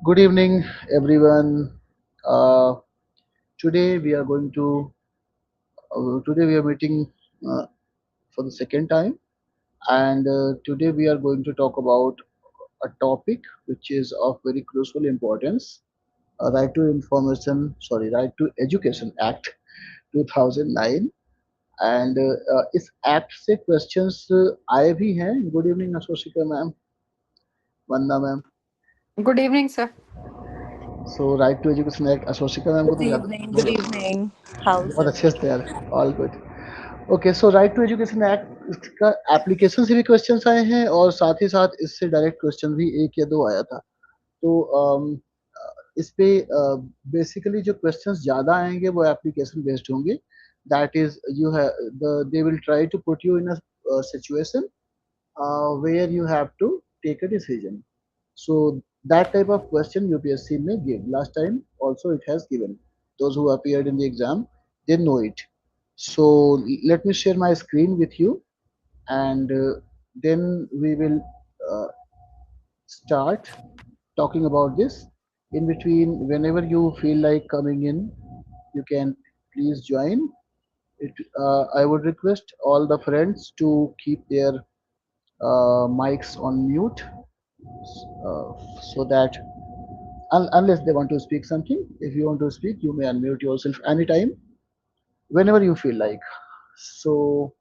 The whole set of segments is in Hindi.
Good evening, everyone. Uh, today we are going to today we are meeting uh, for the second time, and today we are going to talk about a topic which is of very crucial importance. Right to Information, sorry, Right to Education Act 2009, and इस एक्ट से क्वेश्चंस आए भी हैं. Good evening Ashoshika ma'am, Vandana ma'am. Good evening, sir. So right to education act Ashoshika ma'am को Good तो evening. Good ज़्यादा evening. How's बहुत अच्छे everyone? से यार. All good. Okay, so right to education act का एप्लीकेशन से भी क्वेश्चंस आए हैं और साथ ही साथ इससे डायरेक्ट क्वेश्चन भी एक या दो आया था. तो इस पे बेसिकली जो क्वेश्चंस ज्यादा आएंगे वो एप्लीकेशन बेस्ड होंगे. That is you have they will try to put you in a situation where you have to take a decision. So that type of question UPSC may give. Last time also it has given. Those who appeared in the exam, they know it. So let me share my screen with you, and then we will uh, start talking about this. In between, whenever you feel like coming in, you can please join. I would request all the friends to keep their mics on mute, uh, so that unless they want to speak something, if you want to speak, you may unmute yourself anytime, whenever you feel like. So,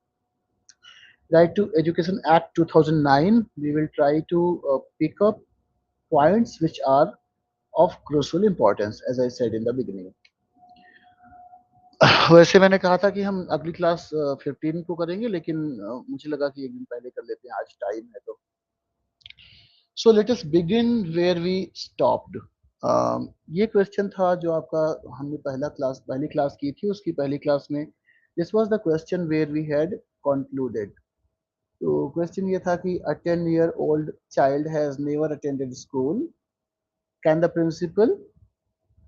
Right to Education Act 2009, we will try to pick up points which are of crucial importance, as I said in the beginning. वैसे मैंने कहा था कि हम अगली क्लास 15 को करेंगे, लेकिन मुझे लगा कि एक दिन पहले कर लेते हैं, आज टाइम है तो. So let us begin where we stopped. ये क्वेश्चन था जो आपका हमने पहली क्लास की थी, उसकी पहली क्लास में this was the question where we had concluded. तो क्वेश्चन ये था कि a 10-year old child has never attended school. Can the principal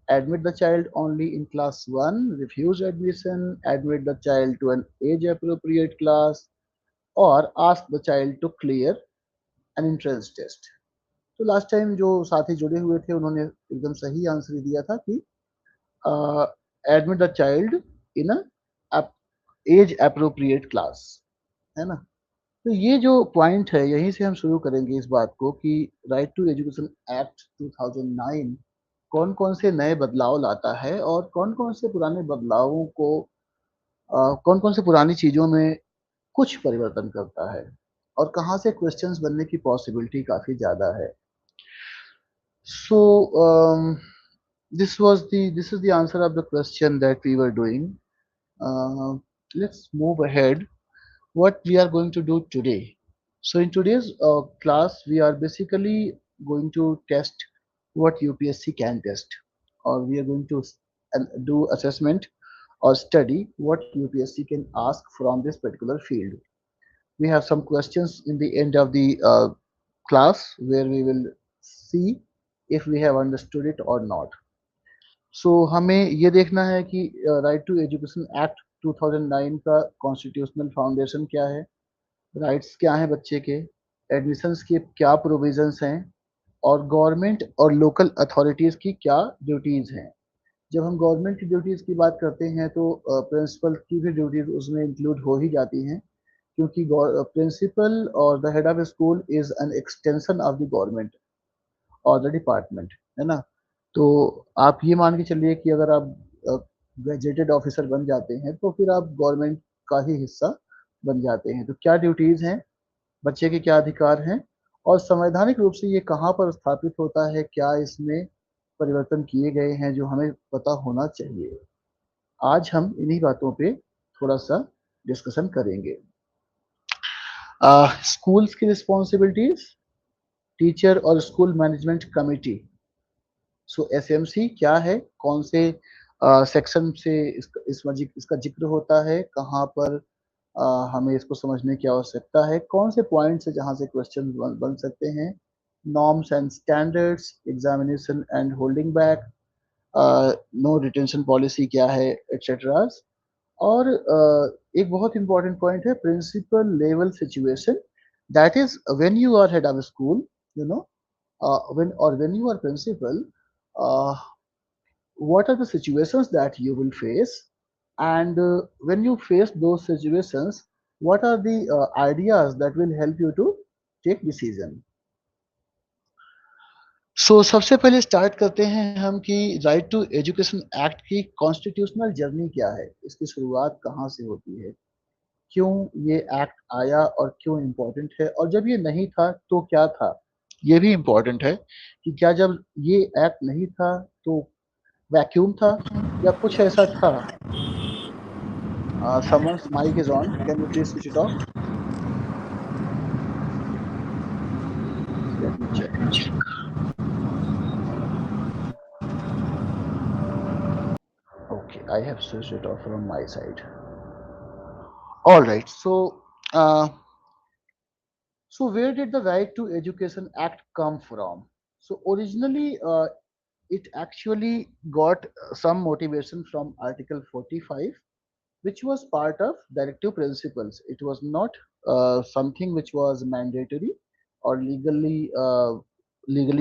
admit the child only in class 1, refuse admission, admit the child to an age appropriate class, or ask the child to clear an entrance test? तो लास्ट टाइम जो साथी जुड़े हुए थे उन्होंने एकदम सही आंसर दिया था कि admit the child in age appropriate class, है ना. तो ये जो पॉइंट है यहीं से हम शुरू करेंगे इस बात को कि राइट टू एजुकेशन एक्ट 2009 कौन कौन से नए बदलाव लाता है और कौन कौन से पुराने बदलावों को कौन कौन से पुरानी चीजों में कुछ परिवर्तन करता है और कहाँ से क्वेश्चंस बनने की पॉसिबिलिटी काफी ज्यादा है. So this is the answer of the question that we were doing. Uh, let's move ahead. What we are going to do today. So in today's class, we are basically going to test what UPSC can test, or we are going to do assessment or study what UPSC can ask from this particular field. We have some questions in the end of the class where we will see if we have understood it or not. सो हमें ये देखना है कि राइट टू एजुकेशन एक्ट 2009 का कॉन्स्टिट्यूशनल फाउंडेशन क्या है, राइट्स क्या हैं बच्चे के, एडमिशन्स के क्या प्रोविजंस हैं, और गवर्नमेंट और लोकल अथॉरिटीज़ की क्या ड्यूटीज़ हैं. जब हम गवर्नमेंट की ड्यूटीज़ की बात करते हैं तो प्रिंसिपल की भी ड्यूटीज़ उसमें इंक्लूड हो ही जाती हैं, क्योंकि प्रिंसिपल और the head of school is an extension of the government और द डिपार्टमेंट, है ना. तो आप ये मान के चलिए कि अगर आप गजेटेड ऑफिसर बन जाते हैं तो फिर आप गवर्नमेंट का ही हिस्सा बन जाते हैं. तो क्या ड्यूटीज़ हैं, बच्चे के क्या अधिकार हैं, और संवैधानिक रूप से ये कहाँ पर स्थापित होता है, क्या इसमें परिवर्तन किए गए हैं जो हमें पता होना चाहिए. आज हम इन्हीं बातों पे थोड़ा सा डिस्कशन करेंगे. स्कूल्स की रिस्पॉन्सिबिलिटीज, टीचर और स्कूल मैनेजमेंट कमेटी. सो एसएमसी क्या है, कौन से सेक्शन से इसका जिक्र होता है, कहाँ पर हमें इसको समझने की आवश्यकता है, कौन से पॉइंट से जहाँ से क्वेश्चन बन सकते हैं, norms and standards, examination and holding back, no retention policy क्या है, एटसेट्रा. और एक बहुत इंपॉर्टेंट पॉइंट है principal level situation, that is when you are head of school, you know, when you are principal, uh, what are the situations that you will face, and when you face those situations, what are the ideas that will help you to take decision. सो सबसे पहले स्टार्ट करते हैं हम कि राइट टू एजुकेशन एक्ट की कॉन्स्टिट्यूशनल जर्नी क्या है, इसकी शुरुआत कहाँ से होती है, क्यों ये एक्ट आया और क्यों इम्पोर्टेंट है, और जब ये नहीं था तो क्या था। ये भी इम्पोर्टेंट है कि क्या जब ये एक्ट नहीं था तो वैक्यूम था या कुछ ऐसा था। Someone's mic is on. Can you please switch it off? Let me check. Okay, I have switched it off from my side. All right. Uh, so where did the Right to Education Act come from? So originally, it actually got some motivation from Article 45, which was part of directive principles. It was not something which was mandatory or legally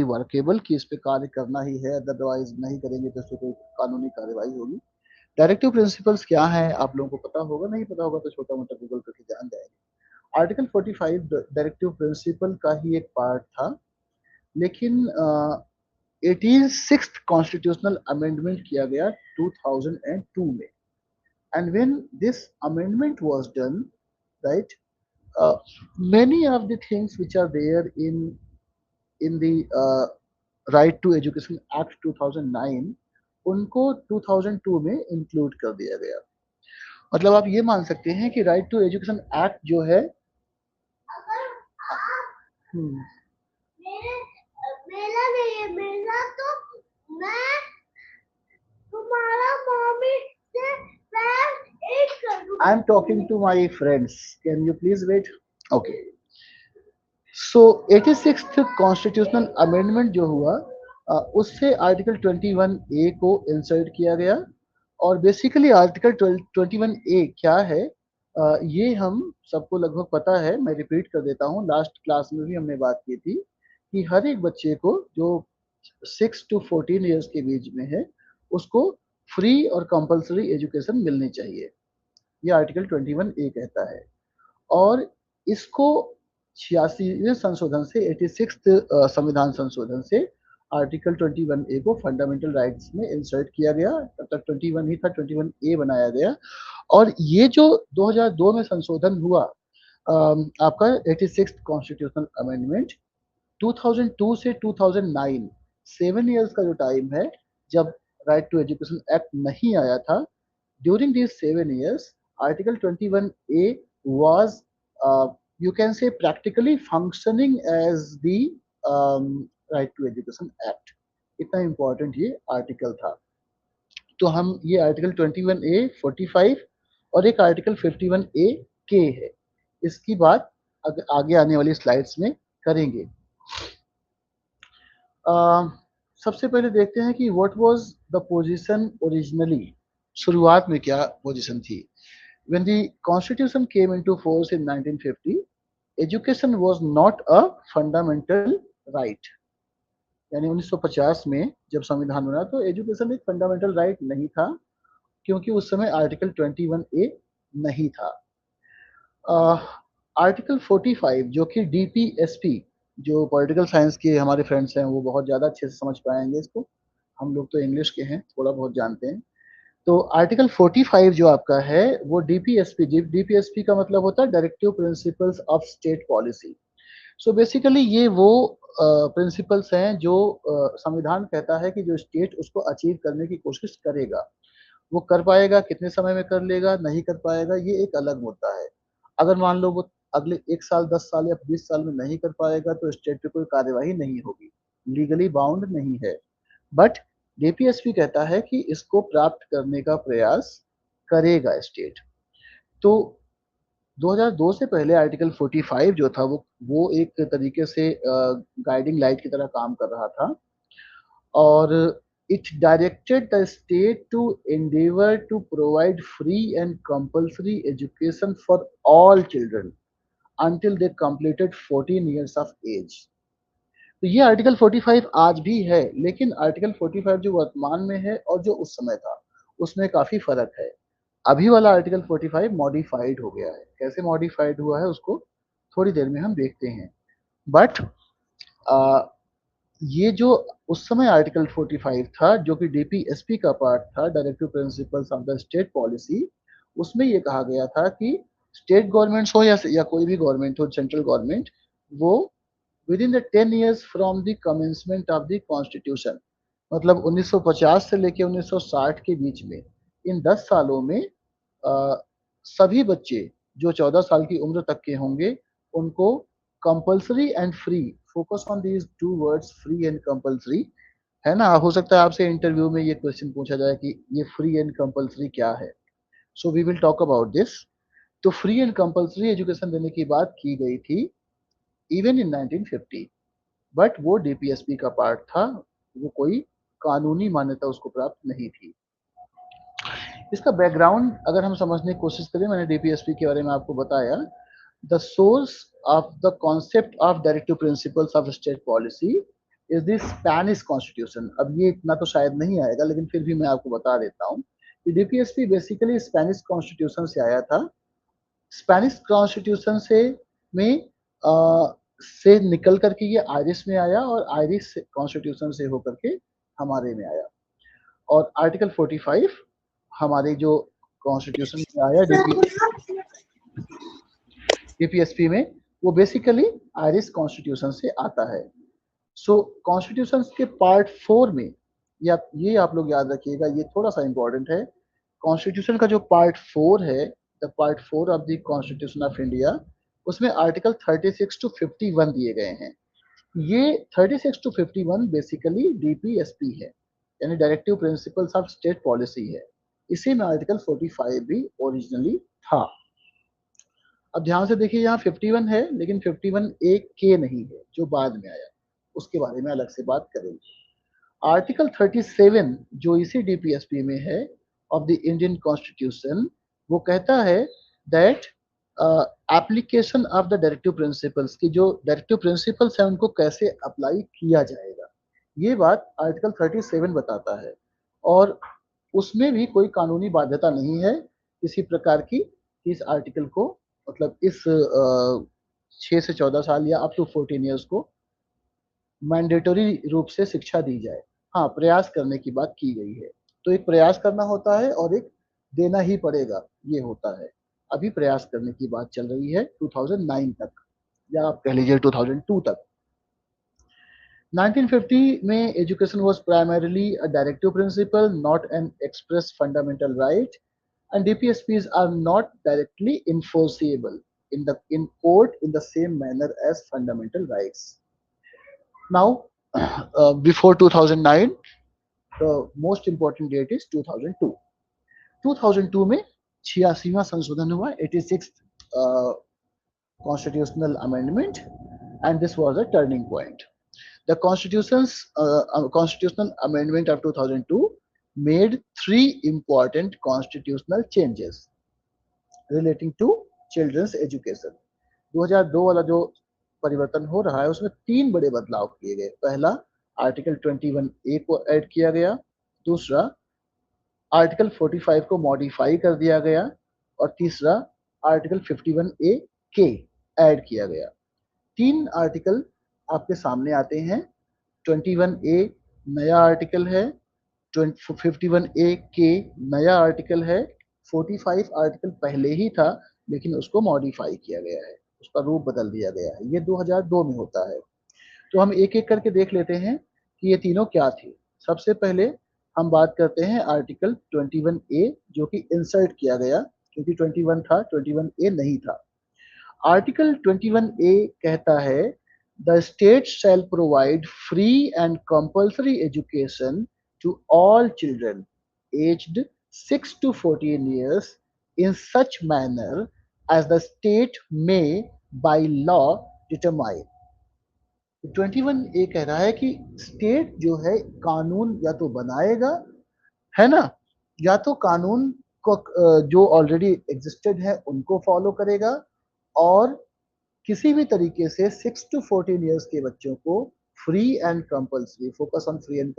workable कि इस पे कार्य करना ही है, अदरवाइज नहीं करेंगे तो इस पे कोई कानूनी कार्यवाही होगी। डायरेक्टिव प्रिंसिपल्स क्या है आप लोगों को पता होगा, नहीं पता होगा तो छोटा मोटा गूगल करके जान जाएंगे। आर्टिकल 45 डायरेक्टिव प्रिंसिपल का ही एक पार्ट था, लेकिन 86th कॉन्स्टिट्यूशनल अमेंडमेंट किया गया 2002 में। And when this amendment was done, right, uh, many of the things which are there in the Right to Education Act 2009 उनको 2002 में इंक्लूड कर दिया गया। मतलब आप ये मान सकते हैं कि राइट टू एजुकेशन एक्ट जो है, हम्म, मेरे मेरा नहीं है, मेरा तो मैं तुम्हारा मम्मी से मैं एक करूँ। I am talking to my friends, can you please wait. Okay, so 86th constitutional amendment जो हुआ, उससे आर्टिकल 21A को इंसर्ट किया गया। और बेसिकली आर्टिकल 21A क्या है, ये हम सबको लगभग पता है, मैं रिपीट कर देता हूँ, लास्ट क्लास में भी हमने बात की थी कि हर एक बच्चे को जो 6 to 14 ईयर्स के बीच में है उसको फ्री और कंपलसरी एजुकेशन मिलनी चाहिए, ये आर्टिकल 21A कहता है। और इसको 86वें संशोधन से 86 संविधान संशोधन से आर्टिकल 21A को फंडामेंटल राइट्स में इंसर्ट किया गया। तब तक 21 ही था, 21A बनाया गया। और ये जो 2002 में संशोधन हुआ, आपका 86 कॉन्स्टिट्यूशनल अमेंडमेंट 2002 से 2009, 7 ईयर्स का जो टाइम है जब राइट टू एजुकेशन एक्ट नहीं आया था, during these 7 years, Article 21A was, you can say, practically functioning as the Right to Education Act. इतना important ये आर्टिकल था। तो हम ये आर्टिकल 21A 45 और एक आर्टिकल 51A के है, इसकी बात आगे आने वाली स्लाइड्स में करेंगे। सबसे पहले देखते हैं कि what was the position originally, शुरुआत में क्या पोजीशन थी। When the Constitution came into force in 1950, education was not a fundamental right. यानी 1950 में जब संविधान बना तो एजुकेशन एक फंडामेंटल राइट नहीं था, क्योंकि उस समय आर्टिकल 21A नहीं था। आर्टिकल 45 जो कि DPSP, जो पॉलिटिकल साइंस के हमारे फ्रेंड्स हैं वो बहुत ज़्यादा अच्छे से समझ पाएंगे इसको, हम लोग तो इंग्लिश के हैं, थोड़ा बहुत जानते हैं। तो आर्टिकल 45 जो आपका है वो डीपीएसपी का मतलब होता है directive principles of state policy. So basically ये वो प्रिंसिपल्स हैं जो संविधान कहता है कि जो स्टेट उसको अचीव करने की कोशिश करेगा, वो कर पाएगा, कितने समय में कर लेगा, नहीं कर पाएगा, ये एक अलग मुद्दा है। अगर मान लो वो अगले 1 साल, 10 साल या 20 साल में नहीं कर पाएगा तो स्टेट पे कोई कार्यवाही नहीं होगी, लीगली बाउंड नहीं है। बट डीपीएसपी कहता है कि इसको प्राप्त करने का प्रयास करेगा स्टेट। तो 2002 से पहले आर्टिकल 45 जो था वो एक तरीके से गाइडिंग लाइट की तरह काम कर रहा था, और it directed the state to endeavor to provide free and compulsory education for all children until they completed 14 years of age. तो ये आर्टिकल 45 आज भी है, लेकिन आर्टिकल 45 जो वर्तमान में है और जो उस समय था उसमें काफी फर्क है। अभी वाला आर्टिकल 45 मॉडिफाइड हो गया है। कैसे मॉडिफाइड हुआ है उसको थोड़ी देर में हम देखते हैं। बट ये जो उस समय आर्टिकल 45 था जो कि डीपीएसपी का पार्ट था, directive principles of the state policy, उसमें ये कहा गया था कि स्टेट गवर्नमेंट्स हो या कोई भी गवर्नमेंट हो, सेंट्रल गवर्नमेंट, वो with in the 10 years from the commencement of the constitution, मतलब 1950 से लेके 1960 के बीच में, इन 10 सालों में सभी बच्चे जो 14 साल की उम्र तक के होंगे उनको compulsory and free, focus on these two words, free and compulsory, है ना। हो सकता है आपसे इंटरव्यू में ये क्वेश्चन पूछा जाए कि ये फ्री एंड कंपल्सरी क्या है। So we will talk about this. तो फ्री एंड कंपल्सरी एजुकेशन देने की बात की गई थी इवन इन 1950, बट वो डीपीएसपी का पार्ट था, वो कोई कानूनी मान्यता उसको प्राप्त नहीं थी। इसका बैकग्राउंड अगर हम समझने की कोशिश करें, मैंने डीपीएसपी के बारे में आपको बताया। The source of the concept of directive principles of state policy is the Spanish constitution. अब ये इतना तो शायद नहीं आएगा, लेकिन फिर भी मैं आपको बता देता हूँ कि डीपीएसपी बेसिकली स्पेनिश कॉन्स्टिट्यूशन से आया था। स्पेनिश कॉन्स्टिट्यूशन से में से निकल करके ये आयरिश में आया और आयरिश कॉन्स्टिट्यूशन से होकर के हमारे में आया। और आर्टिकल 45 हमारे जो कॉन्स्टिट्यूशन में आया डीपीएसपी में, वो बेसिकली आयरिश कॉन्स्टिट्यूशन से आता है। सो कॉन्स्टिट्यूशन के पार्ट 4 में, या ये आप लोग याद रखिएगा, ये थोड़ा सा इंपॉर्टेंट है। कॉन्स्टिट्यूशन का जो पार्ट 4 है, the part 4 of the constitution of India, उसमें आर्टिकल 36 टू 51 दिए गए हैं। ये 36 टू 51 बेसिकली डीपीएसपी है, यानी directive principles of state policy है। इसी में आर्टिकल 45 भी ओरिजिनली था। अब ध्यान से देखिए, यहाँ 51 है, लेकिन 51 ए के नहीं है जो बाद में आया, उसके बारे में अलग से बात करेंगे। आर्टिकल 37 जो इसी डीपीएसपी में है ऑफ द इंडियन कॉन्स्टिट्यूशन, वो कहता है that application of the directive principles की, जो डायरेक्टिव प्रिंसिपल्स है उनको कैसे अप्लाई किया जाएगा, ये बात आर्टिकल 37 बताता है। और उसमें भी कोई कानूनी बाध्यता नहीं है किसी प्रकार की इस आर्टिकल को, मतलब इस 6 से 14 साल या अप टू 14 ईयर्स को मैंडेटरी रूप से शिक्षा दी जाए। हाँ, प्रयास करने की बात की गई है। तो एक प्रयास करना होता है और एक देना ही पड़ेगा, ये होता है। अभी प्रयास करने की बात चल रही है 2009 तक, या आप कह लीजिए 2002 तक। 1950 में education was primarily a directive principle, not an express fundamental right, and DPSPs are not directly enforceable in court in the same manner as fundamental rights. Now, before 2009, the most important date is 2002. 2002 में 86वां संशोधन हुआ, 86th constitutional amendment, and this was a turning point. The constitutional amendment of 2002 made three important constitutional changes relating to children's education. 2002 वाला जो परिवर्तन हो रहा है उसमें तीन बड़े बदलाव किए गए। पहला, आर्टिकल 21 ए को ऐड किया गया। दूसरा, आर्टिकल 45 को मॉडिफाई कर दिया गया। और तीसरा, आर्टिकल 51 ए के ऐड किया गया। तीन आर्टिकल आपके सामने आते हैं। 21 ए नया आर्टिकल है, 51 ए के नया आर्टिकल है, 45 आर्टिकल पहले ही था लेकिन उसको मॉडिफाई किया गया है, उसका रूप बदल दिया गया है। ये 2002 में होता है। तो हम एक एक करके देख लेते हैं कि ये तीनों क्या थे। सबसे पहले हम बात करते हैं आर्टिकल 21 ए, जो कि इंसर्ट किया गया, क्योंकि 21 था, 21 ए नहीं था। आर्टिकल 21 ए कहता है, the state shall provide free and compulsory education to all children aged 6 to 14 years in such manner as the state may by law determine। 21 ए कह रहा है कि स्टेट जो है कानून या तो बनाएगा, है ना, या तो कानून को जो ऑलरेडी एग्जिस्टेड है उनको फॉलो करेगा, और किसी भी तरीके से 6 to 14 ईयर्स के बच्चों को free and compulsory, focus on free and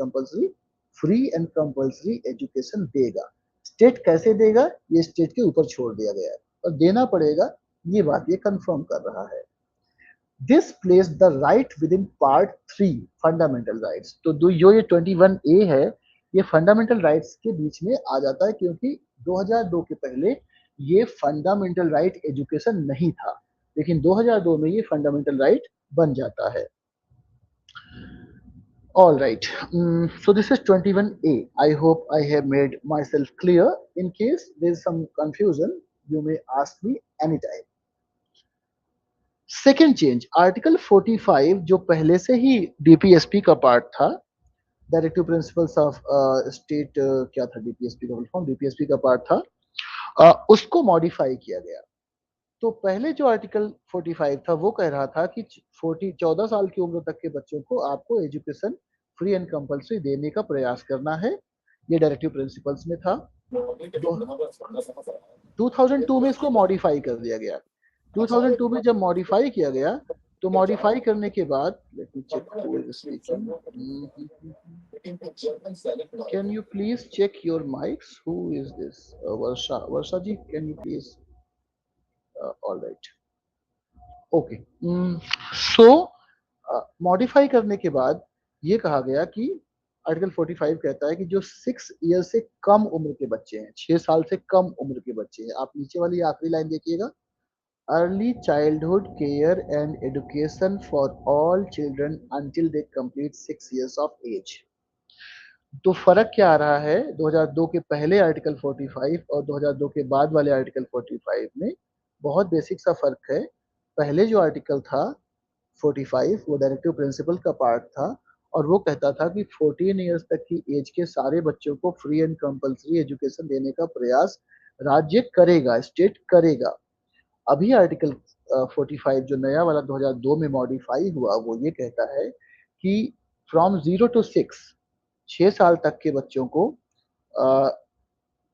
compulsory education देगा। स्टेट कैसे देगा ये स्टेट के ऊपर छोड़ दिया गया है, और देना पड़ेगा ये बात ये कंफर्म कर रहा है। This place the right with in part 3 fundamental rights. तो जो ये 21A है ये फंडामेंटल राइट्स के बीच में आ जाता है, क्योंकि 2002 के पहले ये फंडामेंटल राइट एजुकेशन नहीं था, लेकिन 2002 में ये फंडामेंटल राइट बन जाता है। All right. So this is 21A. I hope I have made myself clear. In case there is some confusion, you may ask me anytime. Second change, article 45 जो पहले से ही डीपीएसपी का पार्ट था, डायरेक्टिव प्रिंसिपल्स ऑफ स्टेट, क्या था डीपीएसपी का फुल फॉर्म, डीपीएसपी का पार्ट था, उसको मॉडिफाई किया गया। तो पहले जो आर्टिकल 45 था वो कह रहा था कि 14 साल की उम्र तक के बच्चों को आपको एजुकेशन फ्री एंड कंपल्सरी देने का प्रयास करना है, ये डायरेक्टिव प्रिंसिपल्स में था। 2002 में इसको मॉडिफाई कर दिया गया। 2002 में जब मॉडिफाई किया गया तो मॉडिफाई करने के बाद, let me check who is speaking, can you please check your mics, who is this, Varsha ji, can you please, all right, okay. So modify करने के बाद ये कहा गया कि आर्टिकल 45 कहता है कि जो 6 ईयर से कम उम्र के बच्चे हैं, 6 साल से कम उम्र के बच्चे हैं, आप नीचे वाली आखिरी लाइन देखिएगा, early childhood care and education for all children until they complete 6 years of age. तो फर्क क्या आ रहा है 2002 के पहले आर्टिकल 45 और 2002 के बाद वाले आर्टिकल 45 में? बहुत बेसिक सा फर्क है। पहले जो आर्टिकल था 45 वो डायरेक्टिव प्रिंसिपल का पार्ट था, और वो कहता था कि 14 ईयर्स तक की एज के सारे बच्चों को फ्री एंड कंपल्सरी एजुकेशन देने का प्रयास राज्य करेगा, स्टेट करेगा। अभी आर्टिकल 45 जो नया वाला 2002 में मॉडिफाई हुआ वो ये कहता है कि फ्रॉम 0 to 6 साल तक के बच्चों को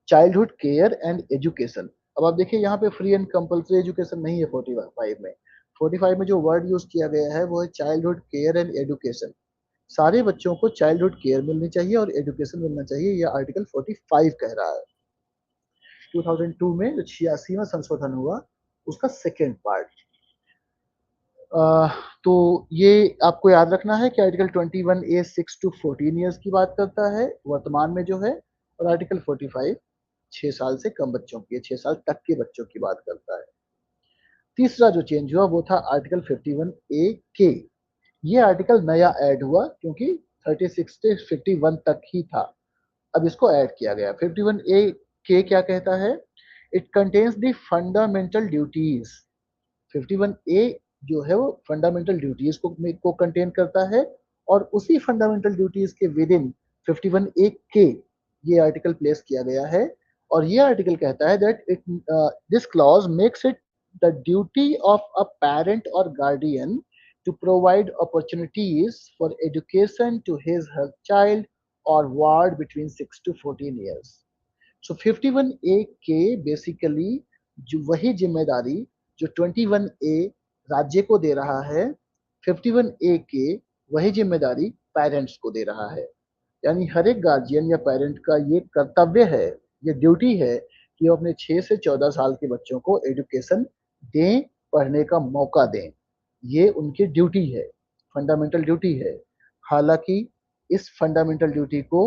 चाइल्डहुड केयर एंड एजुकेशन। अब आप देखिए यहाँ पे फ्री एंड कंपल्सरी एजुकेशन नहीं है 45 में। 45 में जो वर्ड यूज किया गया है वो है चाइल्डहुड केयर एंड एजुकेशन। सारे बच्चों को चाइल्डहुड केयर मिलनी चाहिए और एजुकेशन मिलना चाहिए, यह आर्टिकल 45 कह रहा है। 2002 में जो 86वां संशोधन हुआ उसका सेकेंड पार्ट। तो ये आपको याद रखना है कि आर्टिकल 21A 6 to 14 ईयर्स की बात करता है वर्तमान में जो है, और आर्टिकल 45 6 साल से कम बच्चों की, 6 साल तक के बच्चों की बात करता है। तीसरा जो चेंज हुआ वो था आर्टिकल 51A के। ये आर्टिकल नया ऐड हुआ क्योंकि 36 से 51 तक ही था, अब इसको ऐड किया गया। 51A के क्या कहता है? It contains the fundamental duties. 51A जो है वो फंडामेंटल ड्यूटीज को कंटेन करता है, और उसी फंडामेंटल ड्यूटीज के विद इन 51A के ये आर्टिकल प्लेस किया गया है। और ये आर्टिकल कहता है that it this clause makes it the duty of a parent और guardian to provide opportunities for education to his her child or ward between 6 to 14 years. So 51A के बेसिकली जो वही जिम्मेदारी जो 21A राज्य को दे रहा है, 51A के वही जिम्मेदारी पेरेंट्स को दे रहा है। यानी हर एक गार्जियन या पेरेंट का ये कर्तव्य है, ये ड्यूटी है कि वो अपने 6 से 14 साल के बच्चों को एजुकेशन दें, पढ़ने का मौका दें। ये उनकी ड्यूटी है, फंडामेंटल ड्यूटी है। हालांकि इस फंडामेंटल ड्यूटी को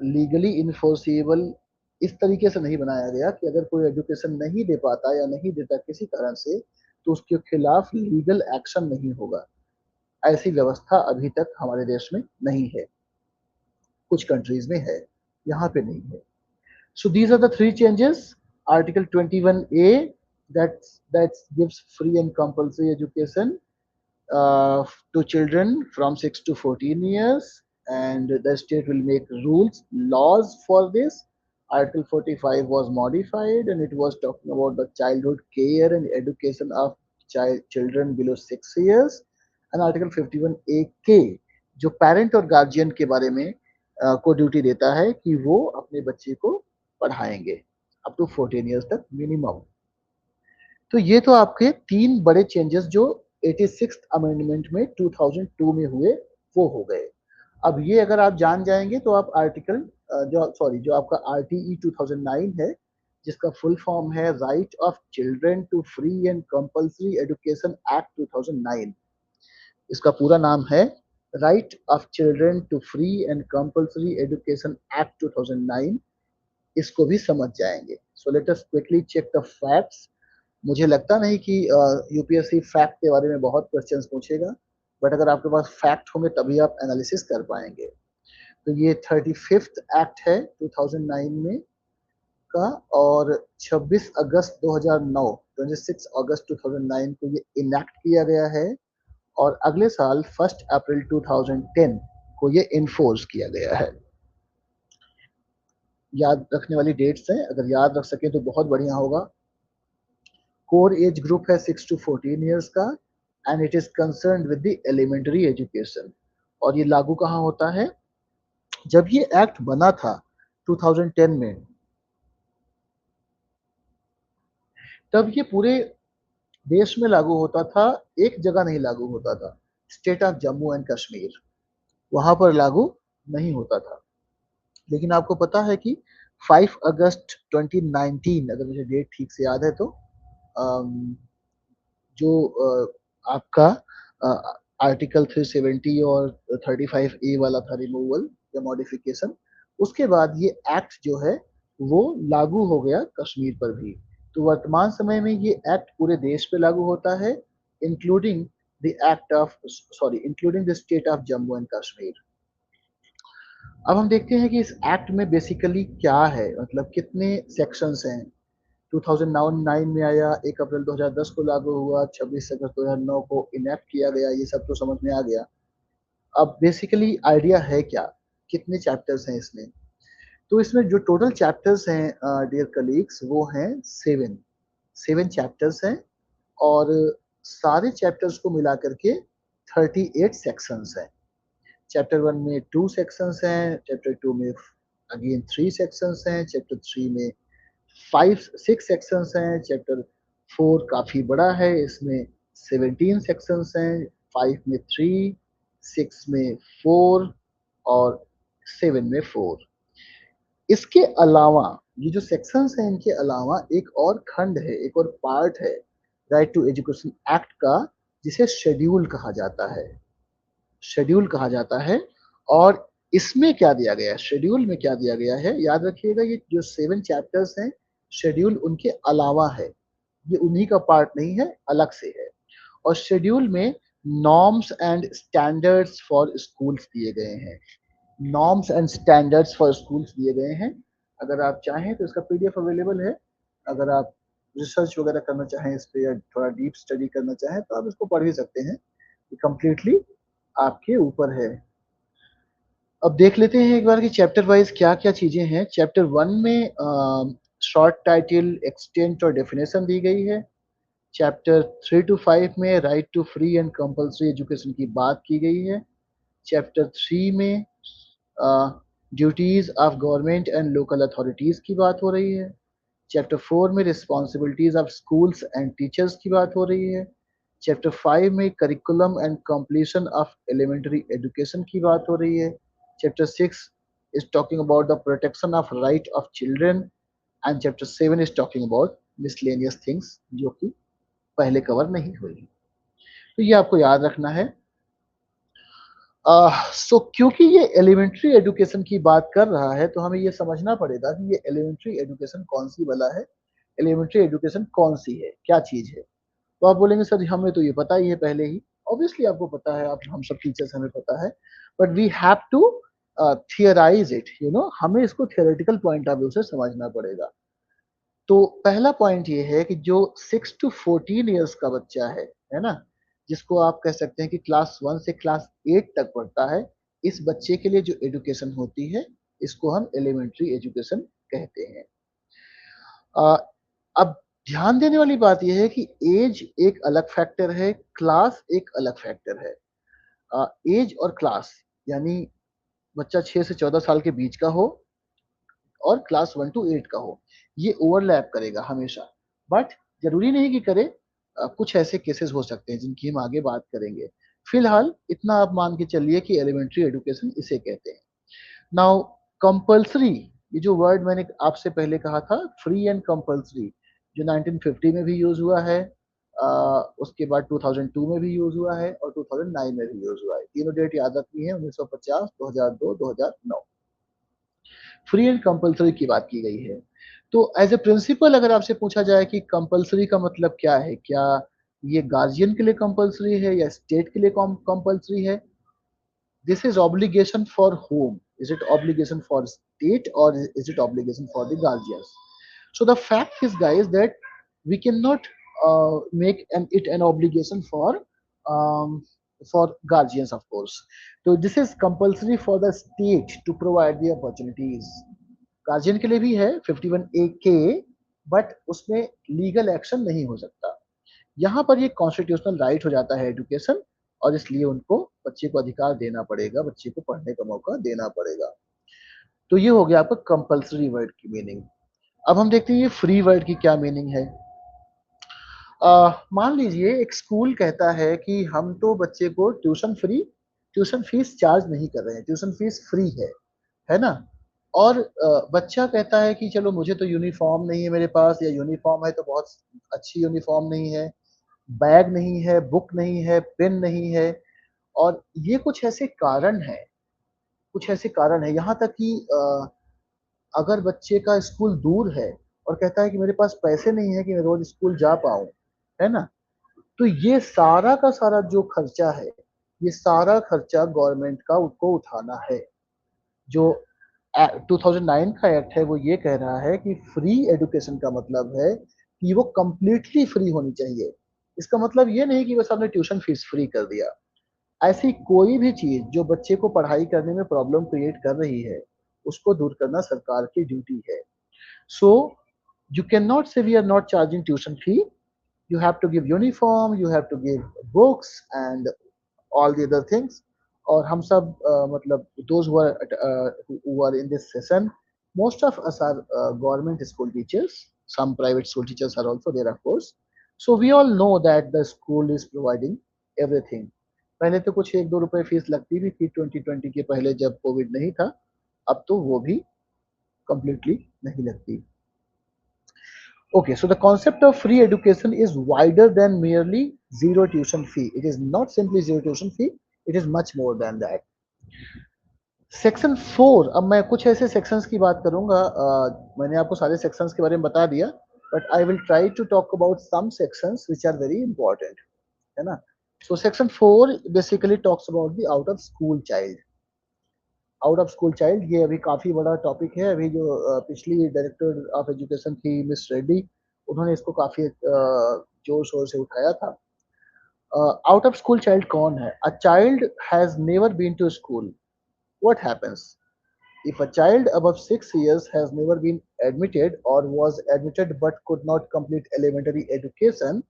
लीगली इन्फोर्सेबल इस तरीके से नहीं बनाया गया कि अगर कोई एजुकेशन नहीं दे पाता या नहीं देता किसी कारण से तो उसके खिलाफ लीगल एक्शन नहीं होगा। ऐसी व्यवस्था अभी तक हमारे देश में नहीं है, कुछ कंट्रीज में है, यहाँ पे नहीं है। So these are the three changes. Article 21A that gives free and compulsory education to children from 6 to 14 years, and the state will make rules, laws for this. Article 45 was modified and it was talking about the childhood care and education of children below 6 years. And Article 51A जो पेरेंट और गार्जियन के बारे में को ड्यूटी देता है कि वो अपने बच्चे को पढ़ाएंगे अप टू 14 ईयर्स तक मिनिमम। तो ये तो आपके तीन बड़े चेंजेस जो 86th अमेंडमेंट में 2002 में हुए वो हो गए। अब ये अगर आप जान जाएंगे तो आप आर्टिकल जो आपका आरटीई 2009 है, जिसका फुल फॉर्म है right of children to free and compulsory education act 2009, इसका पूरा नाम है right of children to free and compulsory education act 2009, इसको भी समझ जाएंगे। So let us quickly check the facts. मुझे लगता नहीं कि यूपीएससी फैक्ट के बारे में बहुत क्वेश्चंस पूछेगा, बट अगर आपके पास फैक्ट होंगे तभी आप एनालिसिस कर पाएंगे। तो ये 35th एक्ट है 2009 में का, और 26 अगस्त 2009, 26 अगस्त 2009 को ये इनैक्ट किया गया है, और अगले साल 1 अप्रैल 2010 को ये इन्फोर्स किया गया है। याद रखने वाली डेट्स हैं, अगर याद रख सकें तो बहुत बढ़िया होगा। कोर एज ग्रुप है 6 to 14 ईयर्स का, and it is concern with the elementary education. और ये लागू कहाँ होता है? जब ये एक्ट बना था 2010 में, तब ये पूरे देश में लागू होता था, एक जगह नहीं लागू होता था, state of Jammu and Kashmir, वहां पर लागू नहीं होता था। लेकिन आपको पता है कि 5 अगस्त 2019, अगर मुझे डेट ठीक से याद है तो, जो आपका आर्टिकल 370 और 35A वाला था रिमूवल या मॉडिफिकेशन, उसके बाद ये एक्ट जो है वो लागू हो गया कश्मीर पर भी। तो वर्तमान समय में ये एक्ट पूरे देश पे लागू होता है, including including the state of Jammu and Kashmir. अब हम देखते हैं कि इस एक्ट में बेसिकली क्या है, मतलब कितने सेक्शंस हैं। 2009 में आया, 1 अप्रैल 2010 को लागू हुआ, 26 अगस्त 2009 को इनेक्ट किया गया, ये सब तो समझ में आ गया। अब बेसिकली आइडिया है क्या, कितने चैप्टर्स हैं इसमें? तो इसमें जो टोटल चैप्टर्स हैं डियर कलीग्स, वो हैं 7 चैप्टर्स हैं, और सारे चैप्टर्स को मिला करके 38 सेक्शंस हैं। चैप्टर 1 में 2 सेक्शंस हैं, चैप्टर 2 में अगेन 3 सेक्शंस हैं, चैप्टर 3 में 6 सेक्शंस हैं, चैप्टर 4 काफी बड़ा है, इसमें 17 सेक्शंस हैं, 5 में 3, 6 में 4 और 7 में 4। इसके अलावा ये जो सेक्शंस हैं, इनके अलावा एक और खंड है, एक और पार्ट है राइट टू एजुकेशन एक्ट का, जिसे शेड्यूल कहा जाता है। शेड्यूल कहा जाता है। और इसमें क्या दिया गया है, शेड्यूल में क्या दिया गया है, याद रखिएगा, ये जो 7 चैप्टर्स हैं, शेड्यूल उनके अलावा है, ये उन्हीं का पार्ट नहीं है, अलग से है। और शेड्यूल में norms and standards for schools दिए गए हैं, norms and standards for schools दिए गए हैं। अगर आप चाहें तो इसका पीडीएफ अवेलेबल है, अगर आप रिसर्च वगैरह करना चाहें इस पे, या थोड़ा डीप स्टडी करना चाहें, तो आप इसको पढ़ भी सकते हैं, ये कंप्लीटली आपके ऊपर है। अब देख लेते हैं एक बार कि चैप्टर वाइज क्या क्या चीजें हैं। चैप्टर 1 में शॉर्ट टाइटल, एक्सटेंट और डेफिनेशन दी गई है। चैप्टर 3 to 5 में right to free and compulsory education की बात की गई है। चैप्टर 3 में duties of government and local authorities की बात हो रही है। चैप्टर 4 में responsibilities of schools and teachers की बात हो रही है। चैप्टर 5 में curriculum and completion of elementary education की बात हो रही है। Chapter 6 is talking about the protection of right of children, and chapter 7 is talking about miscellaneous things जो कि पहले कवर नहीं हुई। तो ये आपको याद रखना है। क्योंकि ये एलिमेंट्री एजुकेशन की बात कर रहा है, तो हमें ये समझना पड़ेगा कि ये एलिमेंट्री एजुकेशन कौन सी वाला है, एलिमेंट्री एजुकेशन कौन सी है, क्या चीज है। तो आप बोलेंगे सर हमें तो ये पता ही है पहले ही। ऑब्वियसली आपको पता है, आप हम सब टीचर्स हमें पता है, but we have to theorise it, हमें इसको थियोरेटिकल पॉइंट ऑफ व्यू से समझना पड़ेगा। तो पहला पॉइंट ये है कि जो 6 to 14 ईयर्स का बच्चा है ना, जिसको आप कह सकते हैं कि क्लास 1 से क्लास 8 तक पढ़ता है, इस बच्चे के लिए जो एजुकेशन होती है, इसको हम एलिमेंट्री एजुकेशन कहते हैं। अ, अब ध्यान देने वाली बात यह है कि एज एक अलग फैक्टर है, क्लास एक अलग फैक्टर है। एज और क्लास, यानी बच्चा 6 से 14 साल के बीच का हो और क्लास 1 to 8 का हो, ये ओवरलैप करेगा हमेशा, बट जरूरी नहीं कि करे। कुछ ऐसे केसेस हो सकते हैं जिनकी हम आगे बात करेंगे। फिलहाल इतना आप मान के चलिए कि एलिमेंट्री एजुकेशन इसे कहते हैं। नाउ कंपल्सरी, ये जो वर्ड मैंने आपसे पहले कहा था, फ्री एंड कंपल्सरी, जो 1950 में भी यूज हुआ है, उसके बाद 2002 में भी यूज हुआ है और 2009 में भी यूज हुआ है। तीनों डेट याद रखनी है, 1950, 2002, 2009। फ्री एंड कंपल्सरी की बात की गई है। तो एज ए प्रिंसिपल अगर आपसे पूछा जाए कि कंपल्सरी का मतलब क्या है, क्या ये गार्जियन के लिए कंपल्सरी है या स्टेट के लिए कंपल्सरी है? This is obligation for whom? Is it obligation for state or is it obligation for the guardians? So the fact is, guys, that we cannot make it an obligation um, for guardians, of course. So this is compulsory for the state to provide the opportunities. Guardian के लिए भी है 51A के, बट उसमें लीगल एक्शन नहीं हो सकता। यहाँ पर ये कॉन्स्टिट्यूशनल राइट हो जाता है एजुकेशन, और इसलिए उनको बच्चे को अधिकार देना पड़ेगा, बच्चे को पढ़ने का मौका देना पड़ेगा। तो ये हो गया आपका कंपल्सरी वर्ड की मीनिंग। अब हम देखते हैं ये फ्री वर्ड की क्या मीनिंग है। मान लीजिए एक स्कूल कहता है कि हम तो बच्चे को ट्यूशन फीस चार्ज नहीं कर रहे हैं, ट्यूशन फीस फ्री है ना। और बच्चा कहता है कि चलो मुझे तो यूनिफॉर्म नहीं है मेरे पास, या यूनिफॉर्म है तो बहुत अच्छी यूनिफॉर्म नहीं है, बैग नहीं है, बुक नहीं है, पेन नहीं है। और ये कुछ ऐसे कारण हैं, कुछ ऐसे कारण है, यहाँ तक कि अगर बच्चे का स्कूल दूर है और कहता है कि मेरे पास पैसे नहीं है कि मैं रोज स्कूल जा पाऊं, है ना, तो ये सारा का सारा जो खर्चा है, ये सारा खर्चा गवर्नमेंट का उसको उठाना है। जो 2009 का एक्ट है वो ये कह रहा है कि फ्री एजुकेशन का मतलब है कि वो कंप्लीटली फ्री होनी चाहिए। इसका मतलब ये नहीं कि बस आपने ट्यूशन फीस फ्री कर दिया। ऐसी कोई भी चीज जो बच्चे को पढ़ाई करने में प्रॉब्लम क्रिएट कर रही है, उसको दूर करना सरकार की ड्यूटी है। So you can not say we are not charging tuition fee. You have to give uniform, you have to give books and all the other things. और हम सब मतलब those who are in this session, most of us are government school teachers. Some private school teachers are also there, of course. So we all know that the school is providing everything. पहले तो कुछ 1-2 रुपए फीस लगती भी थी 2020 के पहले, जब कोविड नहीं था। अब तो वो भी completely नहीं लगती। Okay, so the concept of free education is wider than merely zero tuition fee. It is not simply zero tuition fee, it is much more than that. Section 4, अब मैं कुछ ऐसे सेक्शंस की बात करूंगा। मैंने आपको सारे सेक्शंस के बारे में बता दिया, but I will try to talk about some sections which are very important, है ना। So section 4 basically talks about the out of school child. Out of school child ये अभी काफी बड़ा टॉपिक है। अभी जो पिछली डायरेक्टर ऑफ एजुकेशन थी मिस रेड्डी, उन्होंने इसको काफी जोर शोर से उठाया था। आउट ऑफ स्कूल चाइल्ड कौन है? A child has never been to school. What happens if a child above 6 years has never been admitted or was admitted but could not complete elementary education,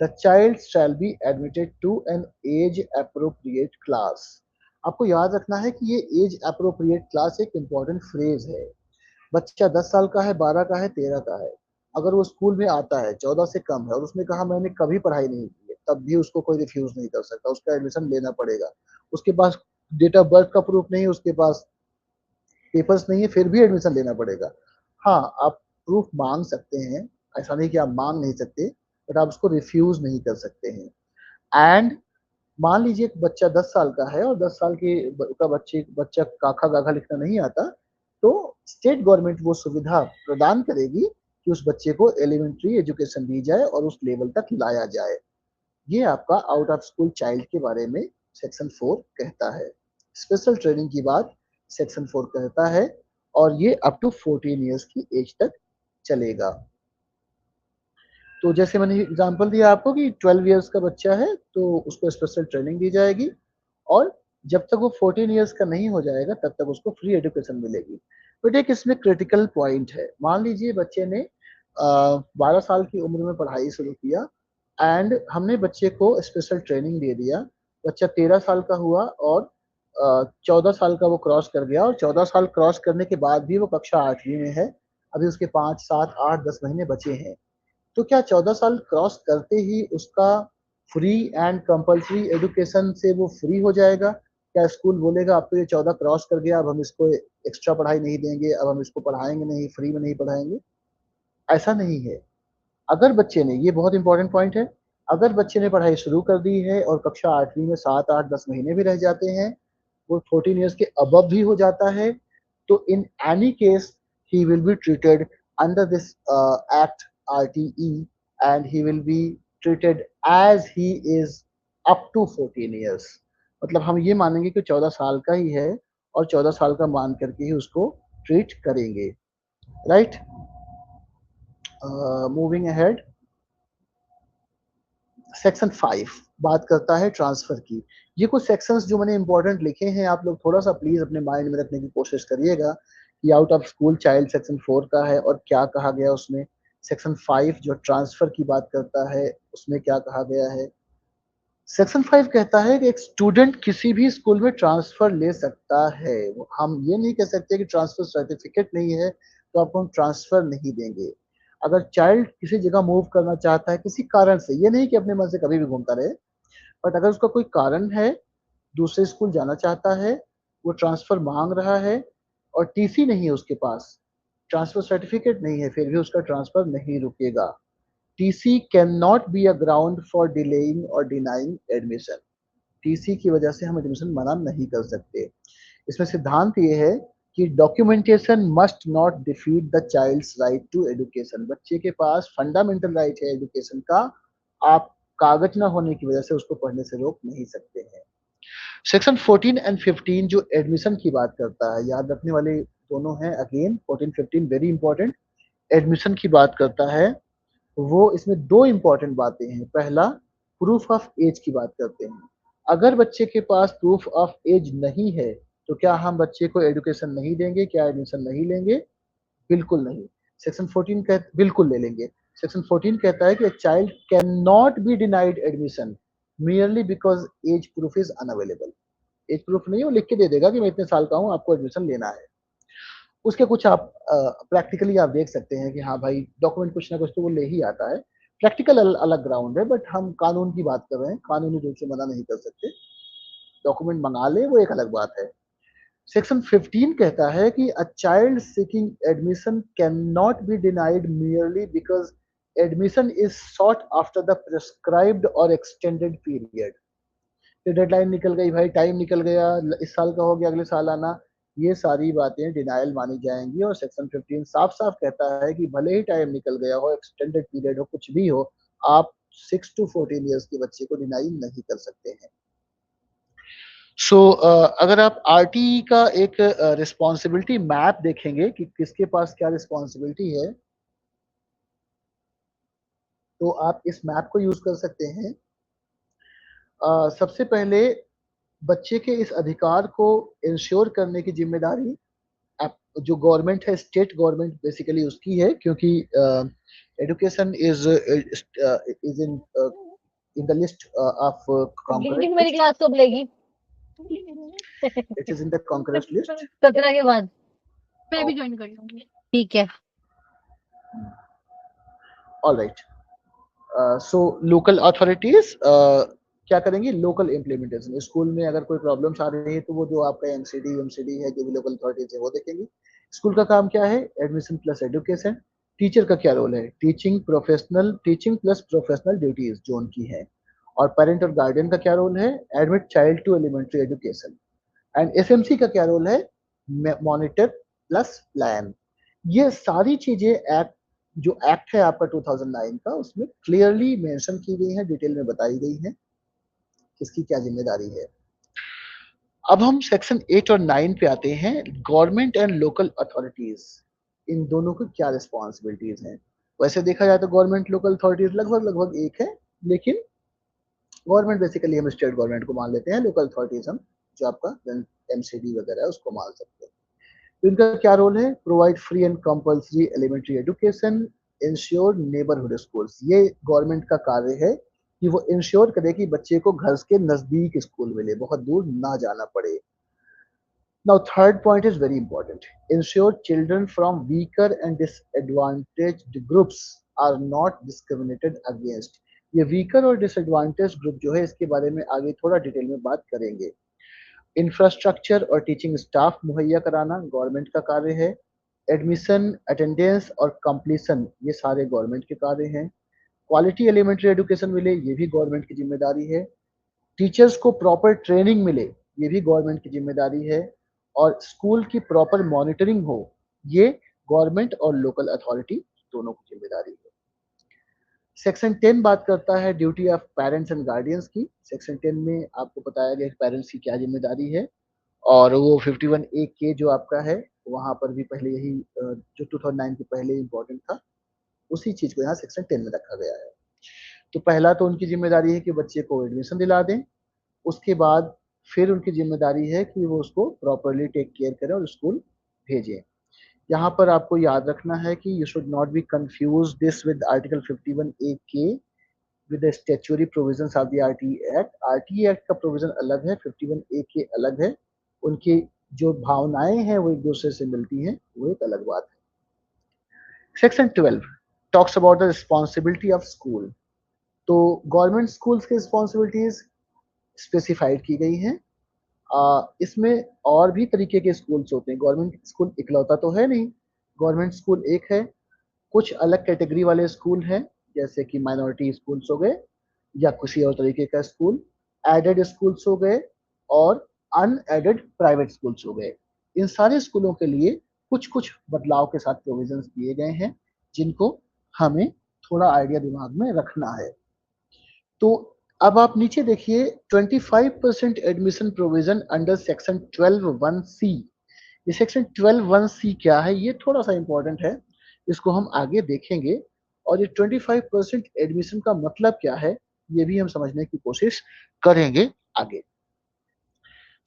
the child shall be admitted to an age appropriate class. आपको याद रखना है कि ये एज अप्रोप्रिएट क्लास एक इंपॉर्टेंट फ्रेज है। बच्चा 10 साल का है, 12 का है, 13 का है, अगर वो स्कूल में आता है 14 से कम है और उसने कहा मैंने कभी पढ़ाई नहीं की है, तब भी उसको कोई रिफ्यूज नहीं कर सकता, उसका एडमिशन लेना पड़ेगा। उसके पास डेट ऑफ बर्थ का प्रूफ नहीं है, उसके पास पेपर्स नहीं है, फिर भी एडमिशन लेना पड़ेगा। हाँ, आप प्रूफ मांग सकते हैं, ऐसा नहीं कि आप मांग नहीं सकते, बट आप उसको रिफ्यूज नहीं कर सकते हैं। एंड मान लीजिए एक बच्चा 10 साल का है और 10 साल के का बच्चा काखा गाघा लिखना नहीं आता, तो स्टेट गवर्नमेंट वो सुविधा प्रदान करेगी कि उस बच्चे को एलिमेंट्री एजुकेशन दी जाए और उस लेवल तक लाया जाए। ये आपका आउट ऑफ स्कूल चाइल्ड के बारे में सेक्शन 4 कहता है। स्पेशल ट्रेनिंग की बात सेक्शन 4 कहता है, और ये अप टू 14 ईयर्स की एज तक चलेगा। तो जैसे मैंने एग्जांपल दिया आपको कि 12 इयर्स का बच्चा है तो उसको स्पेशल ट्रेनिंग दी जाएगी, और जब तक वो 14 इयर्स का नहीं हो जाएगा तब तक उसको फ्री एजुकेशन मिलेगी। बट एक इसमें क्रिटिकल पॉइंट है। मान लीजिए बच्चे ने 12 साल की उम्र में पढ़ाई शुरू किया एंड हमने बच्चे को स्पेशल ट्रेनिंग दे दिया। बच्चा 13 साल का हुआ और 14 साल का वो क्रॉस कर गया, और 14 साल क्रॉस करने के बाद भी वो कक्षा 8वीं में है। अभी उसके 5, 7, 8, 10 महीने बचे हैं। तो क्या 14 साल क्रॉस करते ही उसका फ्री एंड कंपल्सरी एजुकेशन से वो फ्री हो जाएगा? क्या स्कूल बोलेगा अब तो ये 14 क्रॉस कर गया, अब हम इसको एक्स्ट्रा पढ़ाई नहीं देंगे, अब हम इसको पढ़ाएंगे नहीं, फ्री में नहीं पढ़ाएंगे? ऐसा नहीं है। अगर बच्चे ने, ये बहुत इंपॉर्टेंट पॉइंट है, अगर बच्चे ने पढ़ाई शुरू कर दी है और कक्षा 8वीं में 7, 8, 10 महीने भी रह जाते हैं, वो 14 ईयर्स के अबव भी हो जाता है, तो in any case he will be treated under this act RTE, and he will be treated as he is up to 14 years. मतलब हम ये मानेंगे कि 14 साल का ही है और 14 साल का मान करके ही उसको ट्रीट करेंगे, राइट? मूविंग अहेड, सेक्शन 5 बात करता है ट्रांसफर की। ये कुछ सेक्शंस जो मैंने इंपॉर्टेंट लिखे हैं, आप लोग थोड़ा सा प्लीज अपने माइंड में रखने की कोशिश करिएगा कि out of school child section 4 का है और क्या कहा गया उसमें। सेक्शन 5 जो ट्रांसफर की बात करता है, उसमें क्या कहा गया है? सेक्शन 5 कहता है कि एक स्टूडेंट किसी भी स्कूल में ट्रांसफर ले सकता है। हम ये नहीं कह सकते कि ट्रांसफर सर्टिफिकेट नहीं है तो आपको हम ट्रांसफर नहीं देंगे। अगर चाइल्ड किसी जगह मूव करना चाहता है किसी कारण से, ये नहीं कि अपने मन से कभी भी घूमता रहे, बट अगर उसका कोई कारण है, दूसरे स्कूल जाना चाहता है, वो ट्रांसफर मांग रहा है और टीसी नहीं है उसके पास, ट्रांसफर सर्टिफिकेट नहीं है, फिर भी उसका ट्रांसफर नहीं रुकेगा। TC can not be a ground for delaying और डिनाइंग एडमिशन। टीसी की वजह से हम एडमिशन मना नहीं कर सकते। इसमें सिद्धांत ये है कि documentation must not defeat the child's right to education. बच्चे के पास फंडामेंटल राइट है एजुकेशन का, आप कागज ना होने की वजह से उसको पढ़ने से रोक नहीं सकते हैं। सेक्शन 14 एंड 15 जो एडमिशन की बात करता है, याद रखने वाले दोनों हैं, अगेन 14 15 वेरी इंपॉर्टेंट। एडमिशन की बात करता है, वो इसमें दो इंपॉर्टेंट बातें हैं। पहला, प्रूफ ऑफ एज की बात करते हैं। अगर बच्चे के पास प्रूफ ऑफ एज नहीं है तो क्या हम बच्चे को एजुकेशन नहीं देंगे, क्या एडमिशन नहीं लेंगे? बिल्कुल नहीं। सेक्शन 14 कह बिल्कुल ले लेंगे। सेक्शन 14 कहता है कि child can not be denied admission merely because age proof is unavailable. Age proof नहीं, वो लिख के दे देगा कि मैं इतने साल का हूँ, आपको एडमिशन लेना है। उसके कुछ आप प्रैक्टिकली आप देख सकते हैं कि हाँ भाई डॉक्यूमेंट कुछ ना कुछ तो वो ले ही आता है। प्रैक्टिकल अलग ग्राउंड है, बट हम कानून की बात कर रहे हैं, कानूनी रूप से मना नहीं कर सकते। डॉक्यूमेंट मंगा ले वो एक अलग बात है। सेक्शन 15 कहता है कि a child seeking admission can not be denied merely because admission is sought after the prescribed और एक्सटेंडेड पीरियड। फिर डेडलाइन निकल गई भाई, टाइम निकल गया, इस साल का हो गया, अगले साल आना, ये सारी बातें डिनायल मानी जाएंगी। और सेक्शन 15 साफ साफ कहता है कि भले ही टाइम निकल गया हो, एक्सटेंडेड पीरियड हो, कुछ भी हो, आप 6 to 14 ईयर्स के बच्चे को डिनाई नहीं कर सकते हैं। सो अगर आप आरटी का एक रिस्पॉन्सिबिलिटी मैप देखेंगे कि किसके पास क्या रिस्पॉन्सिबिलिटी है, तो आप इस मैप को यूज कर सकते हैं। सबसे पहले बच्चे के इस अधिकार को इंश्योर करने की जिम्मेदारी जो गवर्नमेंट है, स्टेट गवर्नमेंट बेसिकली उसकी है, क्योंकि education is in the list of leading concurrent मेरी लिस्ट। क्लास कब लेगी? It is in the concurrent list. 17 के बाद मैं भी ज्वाइन कर लूंगी। ठीक है। All right. So local authorities क्या करेंगे? Local implementation. स्कूल में अगर कोई प्रॉब्लम्स आ रही है तो वो जो आपका एमसीडी है, जो भी लोकल अथॉरिटीज है वो देखेंगी। स्कूल का काम क्या है? Admission plus education. टीचर का क्या रोल है? टीचिंग प्लस प्रोफेशनल ड्यूटीज जो उनकी है। और पेरेंट और गार्डियन का क्या रोल है? Admit child to elementary education. And SMC का क्या रोल है? Monitor plus plan. ये सारी चीजें एक्ट, जो एक्ट है आपका 2009 का, उसमें क्लियरली मेंशन की गई है, डिटेल में बताई गई है किसकी क्या जिम्मेदारी है। अब हम सेक्शन 8 और 9 पे आते हैं। गवर्नमेंट एंड लोकल अथॉरिटीज, इन दोनों की क्या रिस्पॉन्सिबिलिटीज हैं? वैसे देखा जाए तो गवर्नमेंट लोकल अथॉरिटीज लगभग लगभग एक है, लेकिन गवर्नमेंट बेसिकली हम स्टेट गवर्नमेंट को मान लेते हैं, लोकल अथॉरिटीज हम जो आपका एमसीडी वगैरह है उसको मान सकते हैं। तो इनका क्या रोल है? Provide free and compulsory elementary education, ensure neighbourhood schools. ये गवर्नमेंट का कार्य है कि वो इंश्योर करे कि बच्चे को घर के नजदीक स्कूल मिले, बहुत दूर ना जाना पड़े। Now third point is very important, ensure children from weaker and disadvantaged groups are not discriminated against. ये वीकर और डिसएडवांटेज ग्रुप जो है इसके बारे में आगे थोड़ा डिटेल में बात करेंगे। इंफ्रास्ट्रक्चर और टीचिंग स्टाफ मुहैया कराना गवर्नमेंट का कार्य है। एडमिशन, अटेंडेंस और कंप्लीशन ये सारे गवर्नमेंट के कार्य हैं। क्वालिटी एलिमेंट्री एजुकेशन मिले ये भी गवर्नमेंट की जिम्मेदारी है। टीचर्स को प्रॉपर ट्रेनिंग मिले ये भी गवर्नमेंट की जिम्मेदारी है। और स्कूल की प्रॉपर मॉनिटरिंग हो ये गवर्नमेंट और लोकल अथॉरिटी दोनों की जिम्मेदारी है। सेक्शन 10 बात करता है duty of parents and guardians की। सेक्शन 10 में आपको बताया गया पेरेंट्स की क्या जिम्मेदारी है। और वो 51 ए के जो आपका है वहां पर भी पहले यही जो 2009 के पहले इंपॉर्टेंट था उसी चीज को यहाँ सेक्शन 10 में रखा गया है। तो पहला तो उनकी जिम्मेदारी है कि बच्चे को एडमिशन दिला दें। उसके बाद फिर उनकी जिम्मेदारी है कि वो उसको प्रॉपरली टेक केयर करें और स्कूल भेजें। यहाँ पर आपको याद रखना है कि you should not be confuse this with article 51 ए के with the statutory provisions of the RTE act. RTE act का प्रोविजन अलग है, 51 ए के अलग है। उनकी जो भावनाएं हैं वो एक दूसरे से मिलती हैं, वो एक अलग बात है। Section 12 talks about the responsibility of school. तो गवर्नमेंट स्कूल्स की रिस्पॉन्सिबिलिटीज स्पेसिफाइड की गई हैं। इसमें और भी तरीके के स्कूल्स होते हैं, गवर्नमेंट स्कूल इकलौता तो है नहीं। गवर्नमेंट स्कूल एक है, कुछ अलग कैटेगरी वाले स्कूल हैं जैसे कि माइनॉरिटी स्कूल्स हो गए या किसी और तरीके का स्कूल, एडेड स्कूल्स हो गए और अनएडेड प्राइवेट स्कूल्स हो गए। इन सारे स्कूलों के लिए कुछ कुछ बदलाव के साथ प्रोविजंस दिए गए हैं जिनको हमें थोड़ा आइडिया दिमाग में रखना है। तो अब आप नीचे देखिए 25% admission provision under section 12(1)(c). ये सेक्शन 12(1)(c) क्या है ये थोड़ा सा इंपॉर्टेंट है, इसको हम आगे देखेंगे। और ये 25% एडमिशन का मतलब क्या है ये भी हम समझने की कोशिश करेंगे आगे।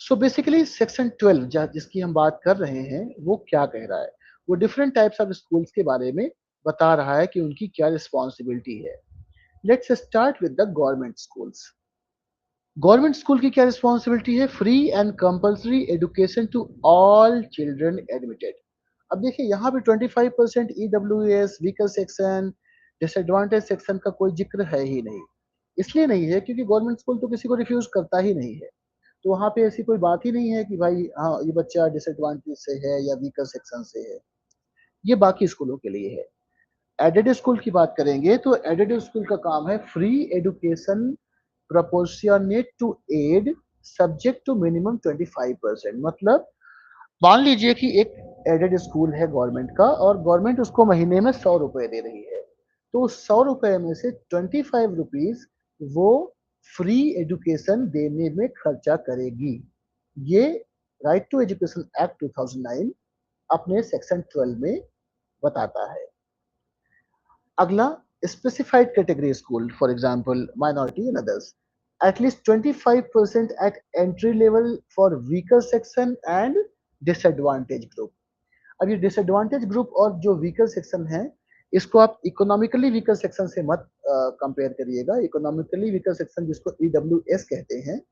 सो बेसिकली सेक्शन 12 जिसकी हम बात कर रहे हैं वो क्या कह रहा है, वो डिफरेंट टाइप्स ऑफ स्कूल्स के बारे में बता रहा है कि उनकी क्या रिस्पॉन्सिबिलिटी है। Let's start with the government schools. Government school की क्या रिस्पॉन्सिबिलिटी है? Free and compulsory education to all children admitted. अब देखिए यहाँ पे 25% EWS, weaker section, disadvantage section का कोई जिक्र है ही नहीं। इसलिए नहीं है क्योंकि गवर्नमेंट स्कूल तो किसी को रिफ्यूज करता ही नहीं है। तो वहाँ पे ऐसी कोई बात ही नहीं है कि भाई हाँ ये बच्चा डिसएडवांटेज से है या वीकर सेक्शन से है। ये बाकी स्कूलों के लिए है। एडेड स्कूल की बात करेंगे तो एडेड स्कूल का काम है free education proportionate to aid subject to minimum 25%। मतलब मान लीजिए कि एक एडेड स्कूल है गवर्नमेंट का और गवर्नमेंट उसको महीने में 100 रुपए दे रही है, तो 100 रुपए में से 25 रुपीज वो फ्री एजुकेशन देने में खर्चा करेगी। ये राइट टू एजुकेशन एक्ट 2009 अपने सेक्शन 12 में बताता है। अगला, specified category school, for example minority and others, at least 25% at entry level for weaker section and disadvantage group। अब ये डिसएडवांटेज ग्रुप और जो वीकर सेक्शन है इसको आप इकोनॉमिकली वीकर सेक्शन से मत कंपेयर करिएगा। इकोनॉमिकली वीकर सेक्शन जिसको ईडब्ल्यूएस कहते हैं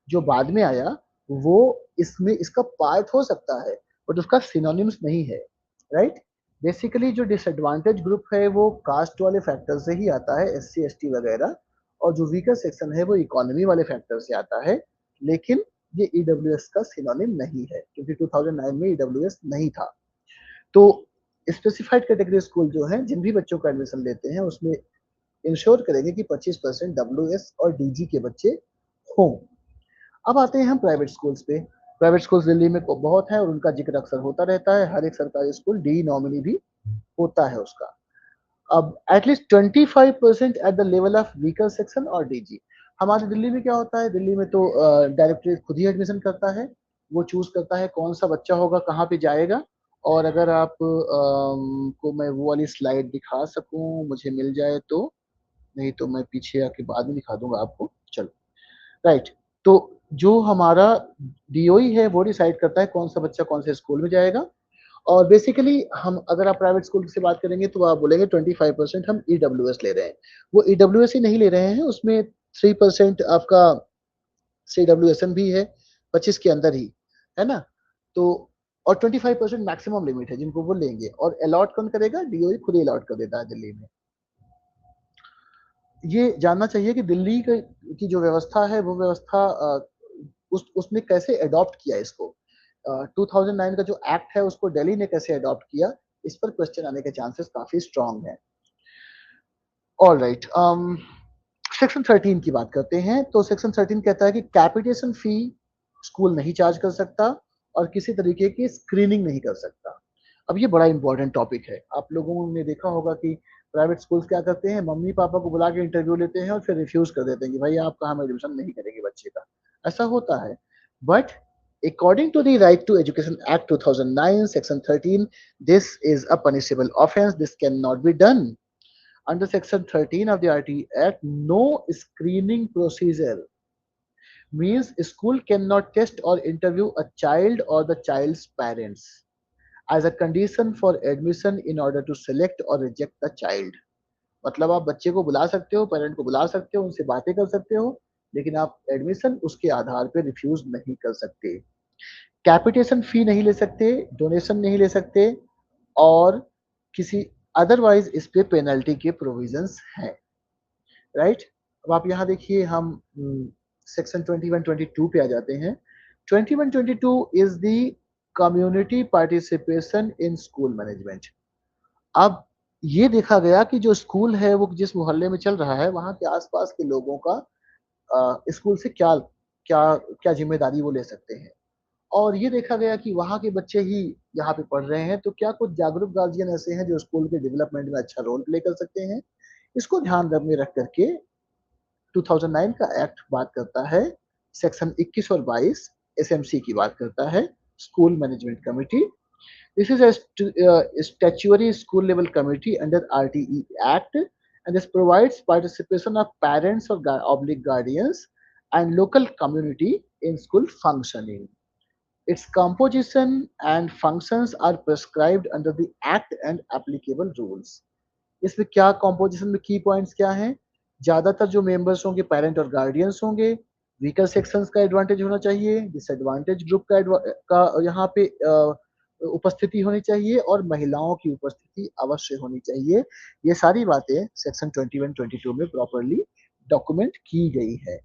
जो बाद में आया, वो इसमें इसका पार्ट हो सकता है बट उसका सिनोनिम्स नहीं है। राइट। बेसिकली जो डिसएडवांटेज ग्रुप है वो कास्ट वाले फैक्टर से ही आता है, एससी एसटी वगैरह। और जो वीकर सेक्शन है वो इकोनॉमी वाले फैक्टर से आता है। लेकिन ये ईडब्ल्यूएस का सिनोनिम नहीं है क्योंकि 2009 में ईडब्ल्यूएस नहीं था। तो स्पेसिफाइड कैटेगरी स्कूल जो है जिन भी बच्चों का एडमिशन लेते हैं उसमें इंश्योर करेंगे कि 25% डब्ल्यूएस और डीजी के बच्चे हों। अब आते हैं हम प्राइवेट स्कूल्स पे। प्राइवेट स्कूल्स दिल्ली में बहुत है और उनका जिक्र अक्सर होता रहता है। हर एक सरकारी स्कूल डी नॉमिनी भी होता है उसका। अब at least 25% at the level of weaker section और डीजी। हमारे दिल्ली में क्या होता है, दिल्ली में तो डायरेक्टली खुद ही एडमिशन करता है, वो चूज करता है कौन सा बच्चा होगा कहाँ पे जाएगा। और अगर आप को मैं वो वाली स्लाइड दिखा सकूं, मुझे मिल जाए तो, नहीं तो मैं पीछे आके बाद में दिखा दूंगा आपको। चलो, राइट। तो जो हमारा डीओई है वो डिसाइड करता है कौन सा बच्चा कौन से स्कूल में जाएगा। और बेसिकली हम अगर आप प्राइवेट स्कूल से बात करेंगे तो आप बोलेंगे 25% हम ईडब्ल्यूएस ले रहे हैं। वो ईडब्ल्यूएस ही नहीं ले रहे हैं, उसमें 3% आपका सीडब्ल्यूएसएन भी है 25 के अंदर ही, है ना। तो और 25% मैक्सिमम लिमिट है जिनको वो लेंगे। और अलॉट कौन करेगा? डीओई खुद ही अलॉट कर देता है दिल्ली में। ये जानना चाहिए कि दिल्ली की जो व्यवस्था है वो व्यवस्था उसने कैसे अडॉप्ट किया इसको। 2009 का जो एक्ट है उसको दिल्ली ने कैसे अडॉप्ट किया, इस पर क्वेश्चन आने के चांसेस काफी स्ट्रांग हैं। ऑल राइट, सेक्शन 13 की बात करते हैं। तो सेक्शन 13 कहता है कि कैपिटेशन फी स्कूल नहीं चार्ज कर सकता और किसी तरीके की स्क्रीनिंग नहीं कर सकता। अब ये बड़ा इंपॉर्टेंट टॉपिक है। आप लोगों ने देखा होगा कि प्राइवेट स्कूल्स क्या करते हैं, मम्मी पापा को बुला के इंटरव्यू लेते हैं और फिर रिफ्यूज कर देते हैं कि भाई आप कहाँ में एडमिशन नहीं करेंगे बच्चे का। ऐसा होता है। But according to the Right to Education Act 2009 section 13, this is a punishable offense. This cannot be done. Under Section 13 of the RT Act, no screening procedure means school cannot test or interview a child or the child's parents as a condition for admission in order to select or reject the child. मतलब आप बच्चे को बुला सकते हो, पेरेंट को बुला सकते हो, उनसे बातें कर सकते हो, लेकिन आप एडमिशन उसके आधार पर रिफ्यूज नहीं कर सकते। कैपिटेशन फी नहीं ले सकते, डोनेशन नहीं ले सकते, और किसी अदरवाइज इस पे पेनल्टी के प्रोविजंस हैं। राइट। अब आप यहाँ देखिए, हम सेक्शन 21-22 पे आ जाते हैं। 21-22 is the community participation in school management. अब ये देखा गया कि जो स्कूल है वो जिस मोहल्ले में चल रहा है वहां के आसपास के लोगों का स्कूल से क्या क्या क्या जिम्मेदारी वो ले सकते हैं। और ये देखा गया कि वहाँ के बच्चे ही यहाँ पे पढ़ रहे हैं, तो क्या कुछ जागरूक गार्जियन ऐसे हैं जो स्कूल के डेवलपमेंट में अच्छा रोल प्ले कर सकते हैं। इसको ध्यान में रख करके 2009 का एक्ट बात करता है, सेक्शन 21 और 22 एसएमसी की बात करता है, school management committee. This is a statutory school level committee under RTE Act, and this provides participation of parents or oblique guardians and local community in school functioning. Its composition and functions are prescribed under the Act and applicable rules. इसमें क्या कॉम्पोजिशन में की पॉइंट्स क्या हैं? ज्यादातर जो मेंबर्स होंगे पेरेंट और गार्डियंस होंगे। वीकर सेक्शंस का एडवांटेज होना चाहिए, डिसएडवांटेज ग्रुप का यहाँ पे उपस्थिति होनी चाहिए, और महिलाओं की उपस्थिति अवश्य होनी चाहिए। ये सारी बातें सेक्शन 21-22 में प्रॉपरली डॉक्यूमेंट की गई है।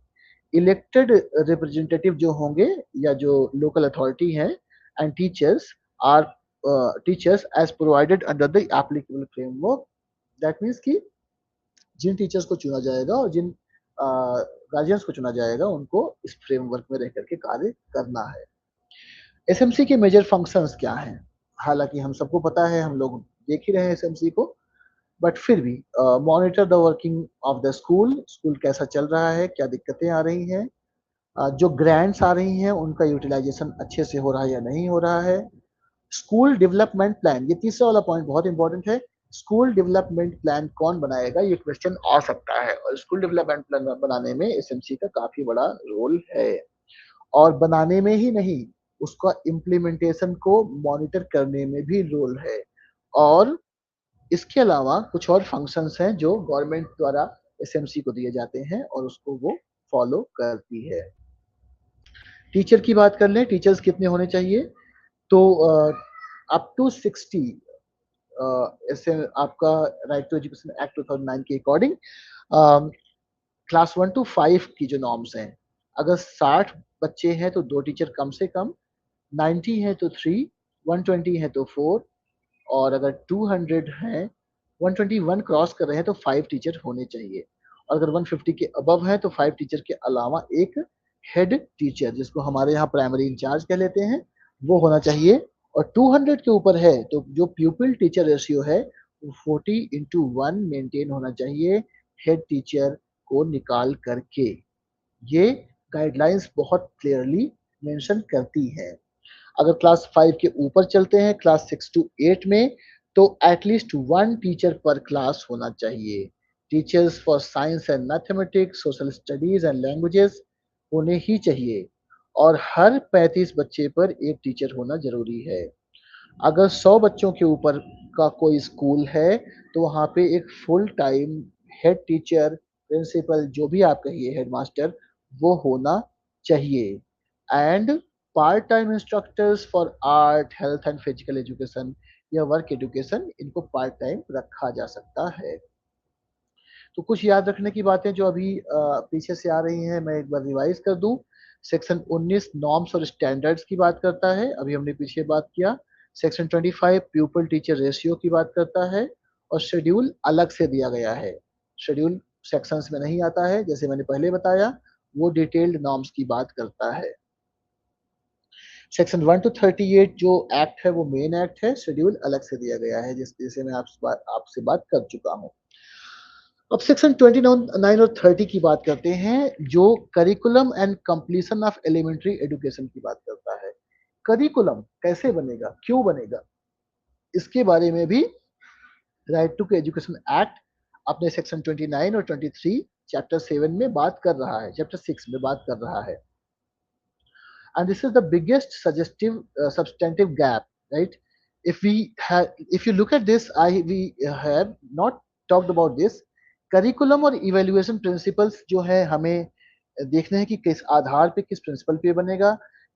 इलेक्टेड रिप्रेजेंटेटिव जो होंगे या जो लोकल अथॉरिटी हैं and are teachers as provided under the applicable framework. That means कि जिन टीचर्स को चुना जाएगा और जिन गार्जियंस को चुना जाएगा उनको इस फ्रेमवर्क में रह करके कार्य करना है। एसएमसी के मेजर फंक्शंस क्या हैं? हालांकि हम सबको पता है, हम लोग देख ही रहे हैं एसएमसी को, बट फिर भी monitor the working of the school. School कैसा चल रहा है, क्या दिक्कतें आ रही हैं, जो ग्रांट्स आ रही हैं उनका यूटिलाइजेशन अच्छे से हो रहा है या नहीं हो रहा है। स्कूल डेवलपमेंट प्लान, ये तीसरा वाला पॉइंट बहुत इंपॉर्टेंट है। स्कूल डेवलपमेंट प्लान कौन बनाएगा, ये क्वेश्चन आ सकता है, और स्कूल डेवलपमेंट प्लान बनाने में एसएमसी का काफी बड़ा रोल है। और बनाने में ही नहीं, उसका इम्प्लीमेंटेशन को मॉनिटर करने में भी रोल है। और इसके अलावा कुछ और फंक्शंस हैं जो गवर्नमेंट द्वारा एसएमसी को दिए जाते हैं और उसको वो फॉलो करती है। टीचर की बात कर लें, टीचर्स कितने होने चाहिए? तो अप टू 60, ऐसे आपका राइट टू एजुकेशन एक्ट 2009 के अकॉर्डिंग क्लास 1 to 5 की जो नॉर्म्स हैं, अगर 60 बच्चे हैं तो 2 टीचर कम से कम, 90 है तो 3, 120 है तो 4, और अगर 200 हैं, 121 क्रॉस कर रहे हैं तो 5 टीचर होने चाहिए। और अगर 150 के अबव है तो 5 टीचर के अलावा एक हेड टीचर, जिसको हमारे यहाँ प्राइमरी इंचार्ज कह लेते हैं, वो होना चाहिए। और 200 के ऊपर है तो जो प्यूपिल टीचर रेशियो है वो 40:1 मेंटेन होना चाहिए हेड टीचर को निकाल करके। ये गाइडलाइंस बहुत क्लियरली मेंशन करती है। अगर क्लास 5 के ऊपर चलते हैं, क्लास 6 to 8 में, तो एटलीस्ट 1 टीचर पर क्लास होना चाहिए। Teachers for science and mathematics, social studies and languages होने ही चाहिए, और हर 35 बच्चे पर एक टीचर होना जरूरी है। अगर 100 बच्चों के ऊपर का कोई स्कूल है तो वहाँ पे एक full time head teacher, principal, जो भी आप कहिए, हेडमास्टर, वो होना चाहिए। And part time instructors for art, health and physical education या वर्क एजुकेशन, इनको पार्ट टाइम रखा जा सकता है। तो कुछ याद रखने की बातें जो अभी पीछे से आ रही हैं, मैं एक बार रिवाइज कर दूं। सेक्शन 19 नॉर्म्स और स्टैंडर्ड्स की बात करता है, अभी हमने पीछे बात किया। सेक्शन 25 प्यूपल टीचर रेशियो की बात करता है, और शेड्यूल अलग से दिया गया है। शेड्यूल सेक्शंस में नहीं आता है, जैसे मैंने पहले बताया, वो डिटेल्ड नॉर्म्स की बात करता है। सेक्शन 1 to 38 जो एक्ट है वो मेन एक्ट है, शेड्यूल अलग से दिया गया है, जिसे मैं आपसे बात कर चुका हूँ। अब सेक्शन 29 और 30 की बात करते हैं, जो curriculum and completion of elementary education की बात करता है। करिकुलम कैसे बनेगा, क्यों बनेगा, इसके बारे में भी राइट टू एजुकेशन एक्ट अपने सेक्शन 29 और 23 चैप्टर 7 में बात कर रहा है, चैप्टर 6 में बात कर रहा है। And this is the biggest suggestive substantive gap, right? If you look at this, we have not talked about this. Curriculum और इवेल्युएशन प्रिंसिपल्स जो है हमें देखने हैं कि किस आधार पे, किस प्रिंसिपल पे बनेगा।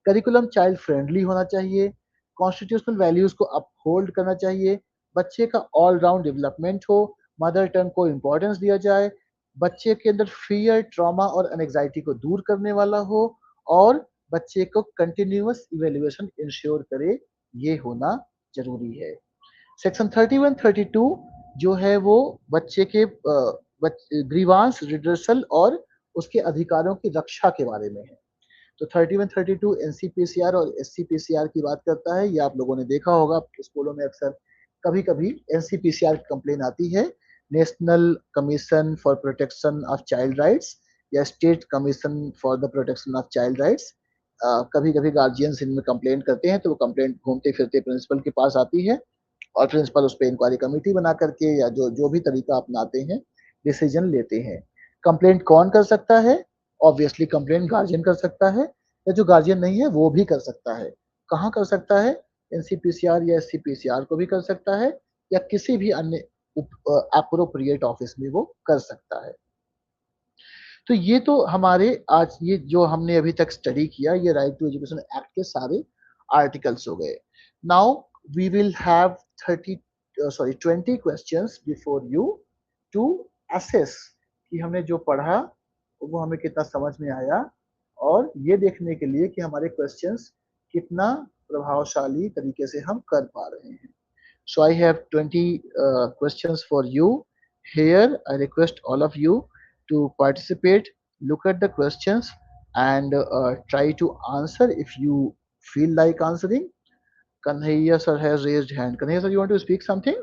करिकुलम चाइल्ड फ्रेंडली होना चाहिए, कॉन्स्टिट्यूशनल वैल्यूज को अपहोल्ड करना चाहिए, बच्चे का ऑल राउंड डेवलपमेंट हो, मदर टंग को इम्पोर्टेंस दिया जाए, बच्चे के अंदर फियर, ट्रॉमा और एंजाइटी को दूर करने वाला हो, और बच्चे को कंटिन्यूअस इवेल्युएशन इंश्योर करे, ये होना जरूरी है। सेक्शन 31 32 जो है वो बच्चे के ग्रीवांस रिड्रेसल और उसके अधिकारों की रक्षा के बारे में है। तो 31 32 एनसीपीसीआर और एससीपीसीआर की बात करता है। ये आप लोगों ने देखा होगा स्कूलों में अक्सर कभी कभी एनसीपीसीआर की कंप्लेन आती है, national commission for protection of child rights या state commission for the protection of child rights. कभी कभी गार्जियंस इनमें कंप्लेन करते हैं, तो वो कंप्लेंट घूमते फिरते प्रिंसिपल के पास आती है, और प्रिंसिपल उस पर इंक्वायरी कमेटी बना करके या जो जो भी तरीका अपनाते हैं डिसीजन लेते हैं। कंप्लेंट कौन कर सकता है? ऑब्वियसली कंप्लेंट गार्जियन कर सकता है, या जो गार्जियन नहीं है वो भी कर सकता है। कहाँ कर सकता है? एनसीपीसीआर या एससीपीसीआर को भी कर सकता है, या किसी भी अन्य अप्रोप्रिएट ऑफिस में वो कर सकता है। तो ये तो हमारे आज ये जो हमने अभी तक स्टडी किया, ये राइट टू एजुकेशन एक्ट के सारे आर्टिकल्स हो गए। Now we will have 20 questions before you to assess कि हमने जो पढ़ा वो हमें कितना समझ में आया, और ये देखने के लिए कि हमारे क्वेश्चंस कितना प्रभावशाली तरीके से हम कर पा रहे हैं। So I have 20 questions for you. Here I request all of you to participate, look at the questions, and try to answer if you feel like answering. Kanhaiya sir has raised hand. Kanhaiya sir, you want to speak something?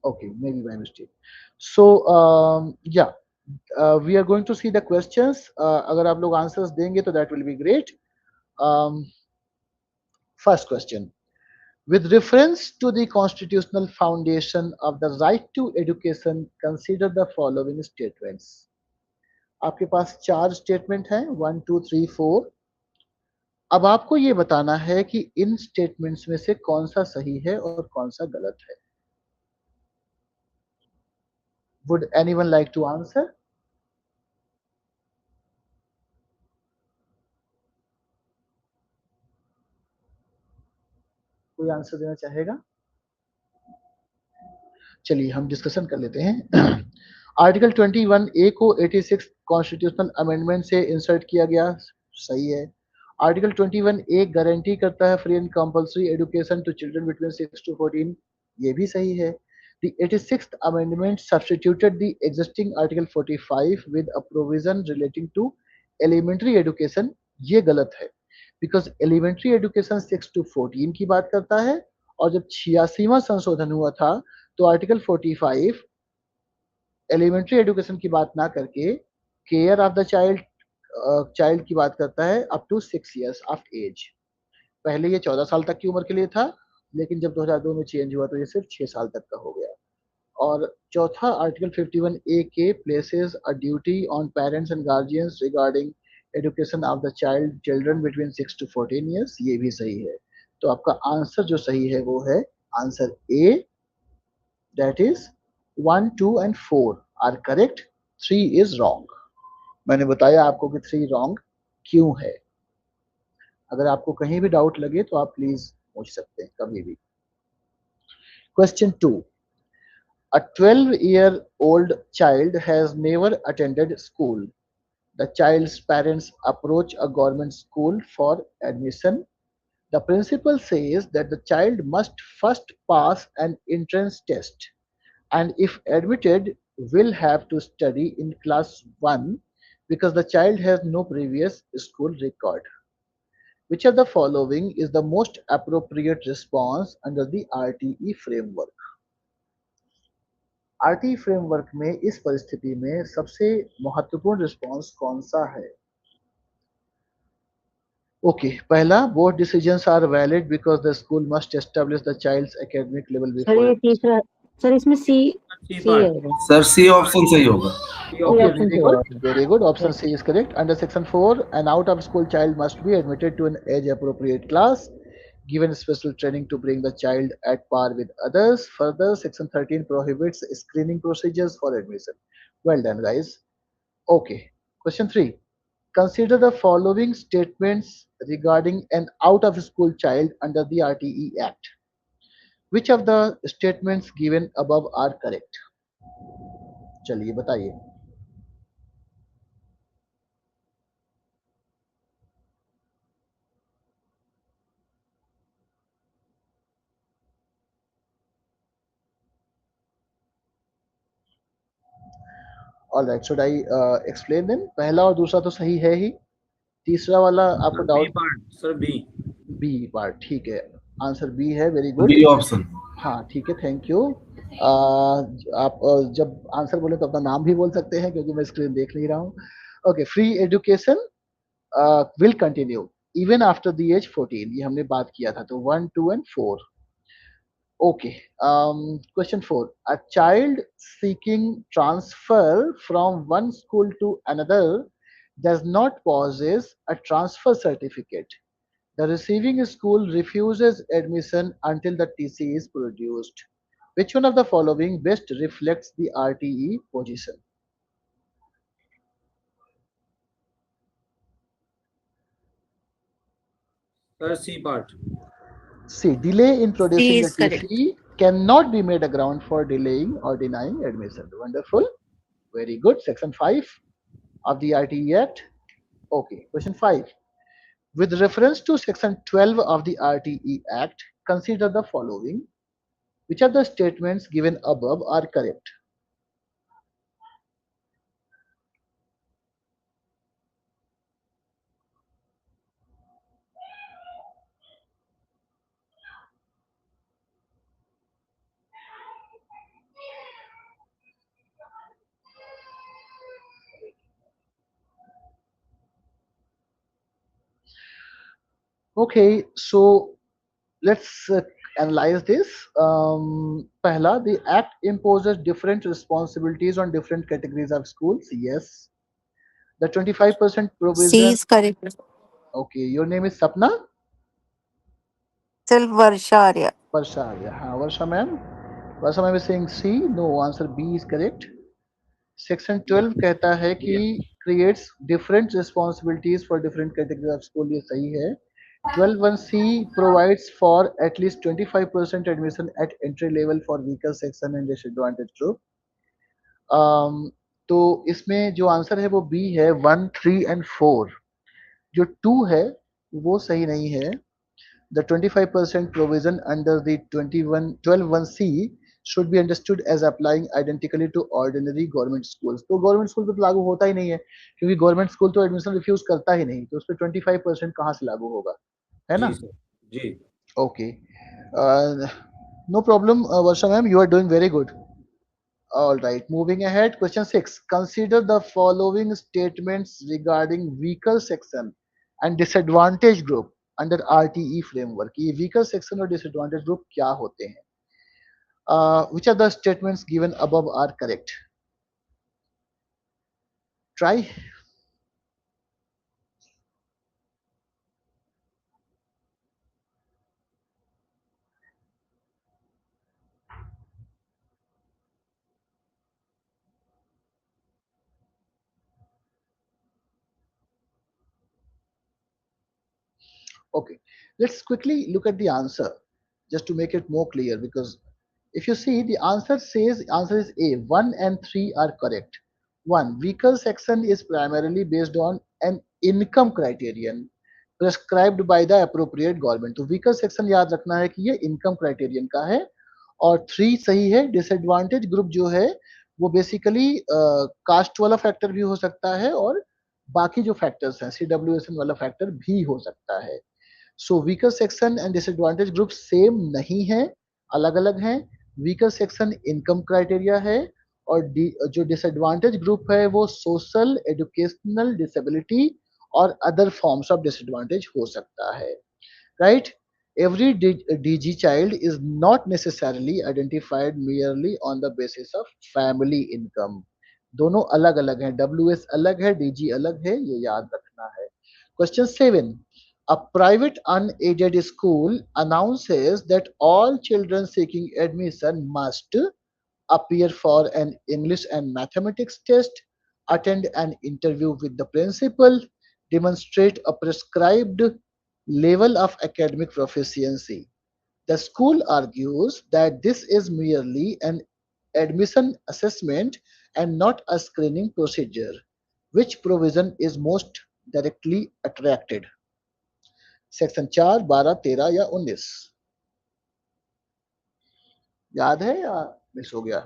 Okay, maybe by mistake. So yeah, we are going to see the questions. अगर आप लोग answers देंगे तो that will be great. Um, First question. With reference to the constitutional foundation of the right to education, consider the following statements. आपके पास 4 स्टेटमेंट हैं, 1 2 3 4। अब आपको ये बताना है कि इन स्टेटमेंट्स में से कौन सा सही है और कौन सा गलत है। Would anyone like to answer? कोई आंसर देना चाहेगा? चलिए हम डिस्कशन कर लेते हैं। आर्टिकल 21 ए को 86 कॉन्स्टिट्यूशनल अमेंडमेंट से इंसर्ट किया गया, सही है। आर्टिकल 21 ए गारंटी करता है free and compulsory education to children between 6 to 14, ये भी सही है। The 86th amendment substituted the existing Article 45 with a provision relating to elementary education, ये गलत है, because elementary education 6 to 14 की बात करता है, और जब 86वां संशोधन हुआ था तो आर्टिकल 45 एलिमेंट्री एजुकेशन की बात ना करके care of the child child की बात करता है up to 6 years of age. पहले ये 14 साल तक की उम्र के लिए था, लेकिन जब 2002 में चेंज हुआ तो ये सिर्फ 6 साल तक का हो गया। और चौथा आर्टिकल 51 ए के places a duty on parents and guardians regarding education of the children between 6 to 14 years, ये भी सही है। तो आपका आंसर जो सही है वो है answer A, that is 1 2 and 4 are correct, 3 is wrong। मैंने बताया आपको कि 3 wrong क्यों है। अगर आपको कहीं भी डाउट लगे तो आप प्लीज पूछ सकते हैं कभी भी। Question 2, A 12-year-old child has never attended school. The child's parents approach a government school for admission. The principal says that the child must first pass an entrance test and, if admitted, will have to study in class 1 because the child has no previous school record. Which of the following is the most appropriate response under the RTE framework? RT framework में इस परिस्थिति में सबसे महत्वपूर्ण रिस्पांस कौन सा है? ओके, पहला, both decisions are valid because the school must establish the child's academic level sir before ये admission. तीसरा, सर इसमें सी सी सी पार्ट। है। सर सी ऑप्शन सही होगा। सी Okay, ऑप्शन very से good, होगा। very good. Option C is correct. Under section 4, an out of school child must be admitted to an age appropriate class, given special training to bring the child at par with others. Further, section 13 prohibits screening procedures for admission. Well done, guys. Okay, question 3. Consider the following statements regarding an out of school child under the RTE Act. Which of the statements given above are correct? चलिए बताइए. All right, should I explain them? पहला और दूसरा तो सही है ही, तीसरा वाला आपको sir B doubt? Part, sir B. B part, ठीक है, आंसर बी है, वेरी गुड. B option. हाँ ठीक है, थैंक यू. आप जब आंसर बोले तो अपना नाम भी बोल सकते हैं क्योंकि मैं स्क्रीन देख नहीं रहा हूँ. Okay, free education will continue even after the age 14, ये हमने बात किया था, तो 1, 2 and 4. Okay. Question 4. A child seeking transfer from one school to another does not possess a transfer certificate. The receiving school refuses admission until the TC is produced. Which one of the following best reflects the RTE position? Sir C part. C. Delay in C producing the is correct. TC cannot be made a ground for delaying or denying admission. Wonderful. Very good. Section 5 of the RTE Act. Okay, question 5. With reference to section 12 of the RTE Act, consider the following. Which of the statements given above are correct? Okay, so let's analyze this. Pehla, the Act imposes different responsibilities on different categories of schools. Yes. The 25% C provision. Is correct. Okay, your name is Sapna? सिर्फ वर्षा आर्या। Varsha. हाँ, Varsha ma'am. Varsha ma'am is saying C. No, answer B is correct. Section 12 कहता है कि creates different responsibilities for different category of school, ये सही है. 12(1)(c) provides for at least 25% admission at entry level for weaker section and disadvantaged group. तो इसमें जो आंसर है वो बी है, 1, 3 एंड 4. जो 2 है वो सही नहीं है. The 25% provision under the 12(1)(c) should be understood as applying identically to ordinary government schools. तो गवर्नमेंट स्कूल पे तो लागू होता ही नहीं है क्योंकि गवर्नमेंट स्कूल तो एडमिशन रिफ्यूज करता ही नहीं, तो उस पर 25% कहाँ से लागू होगा, है जी ना? सर, जी। Okay, no problem Varsha ma'am, you are doing very good. All right, moving ahead. Question 6. Consider the following statements regarding weaker section and disadvantaged group under RTE framework. ये weaker section और disadvantaged group क्या होते हैं? Which of the statements given above are correct? Try. Okay, let's quickly look at the answer just to make it more clear, because If you see, the answer says answer is A. 1 and 3 are correct. 1. Weaker section is primarily based on an income criterion prescribed by the appropriate government. तो weaker section याद रखना है कि ये income criterion का है. और 3 सही है. Disadvantage group जो है वो बेसिकली कास्ट वाला फैक्टर भी हो सकता है और बाकी जो फैक्टर्स हैं CWSN वाला फैक्टर भी हो सकता है. So weaker section and disadvantage group same नहीं है, अलग अलग हैं. वीकर सेक्शन इनकम क्राइटेरिया है और जो डिसएडवांटेज ग्रुप है वो सोशल एजुकेशनल डिसेबिलिटी और अदर फॉर्म्स ऑफ डिसएडवांटेज हो सकता है. Right. Every DG child is not necessarily identified merely on the basis of family income. दोनों अलग अलग हैं. WS अलग है, DG अलग है, ये याद रखना है. Question 7. A private unaided school announces that all children seeking admission must appear for an English and mathematics test, attend an interview with the principal, demonstrate a prescribed level of academic proficiency. The school argues that this is merely an admission assessment and not a screening procedure. Which provision is most directly attracted? Section 4, 12, 13 या 19? याद है या मिस हो गया?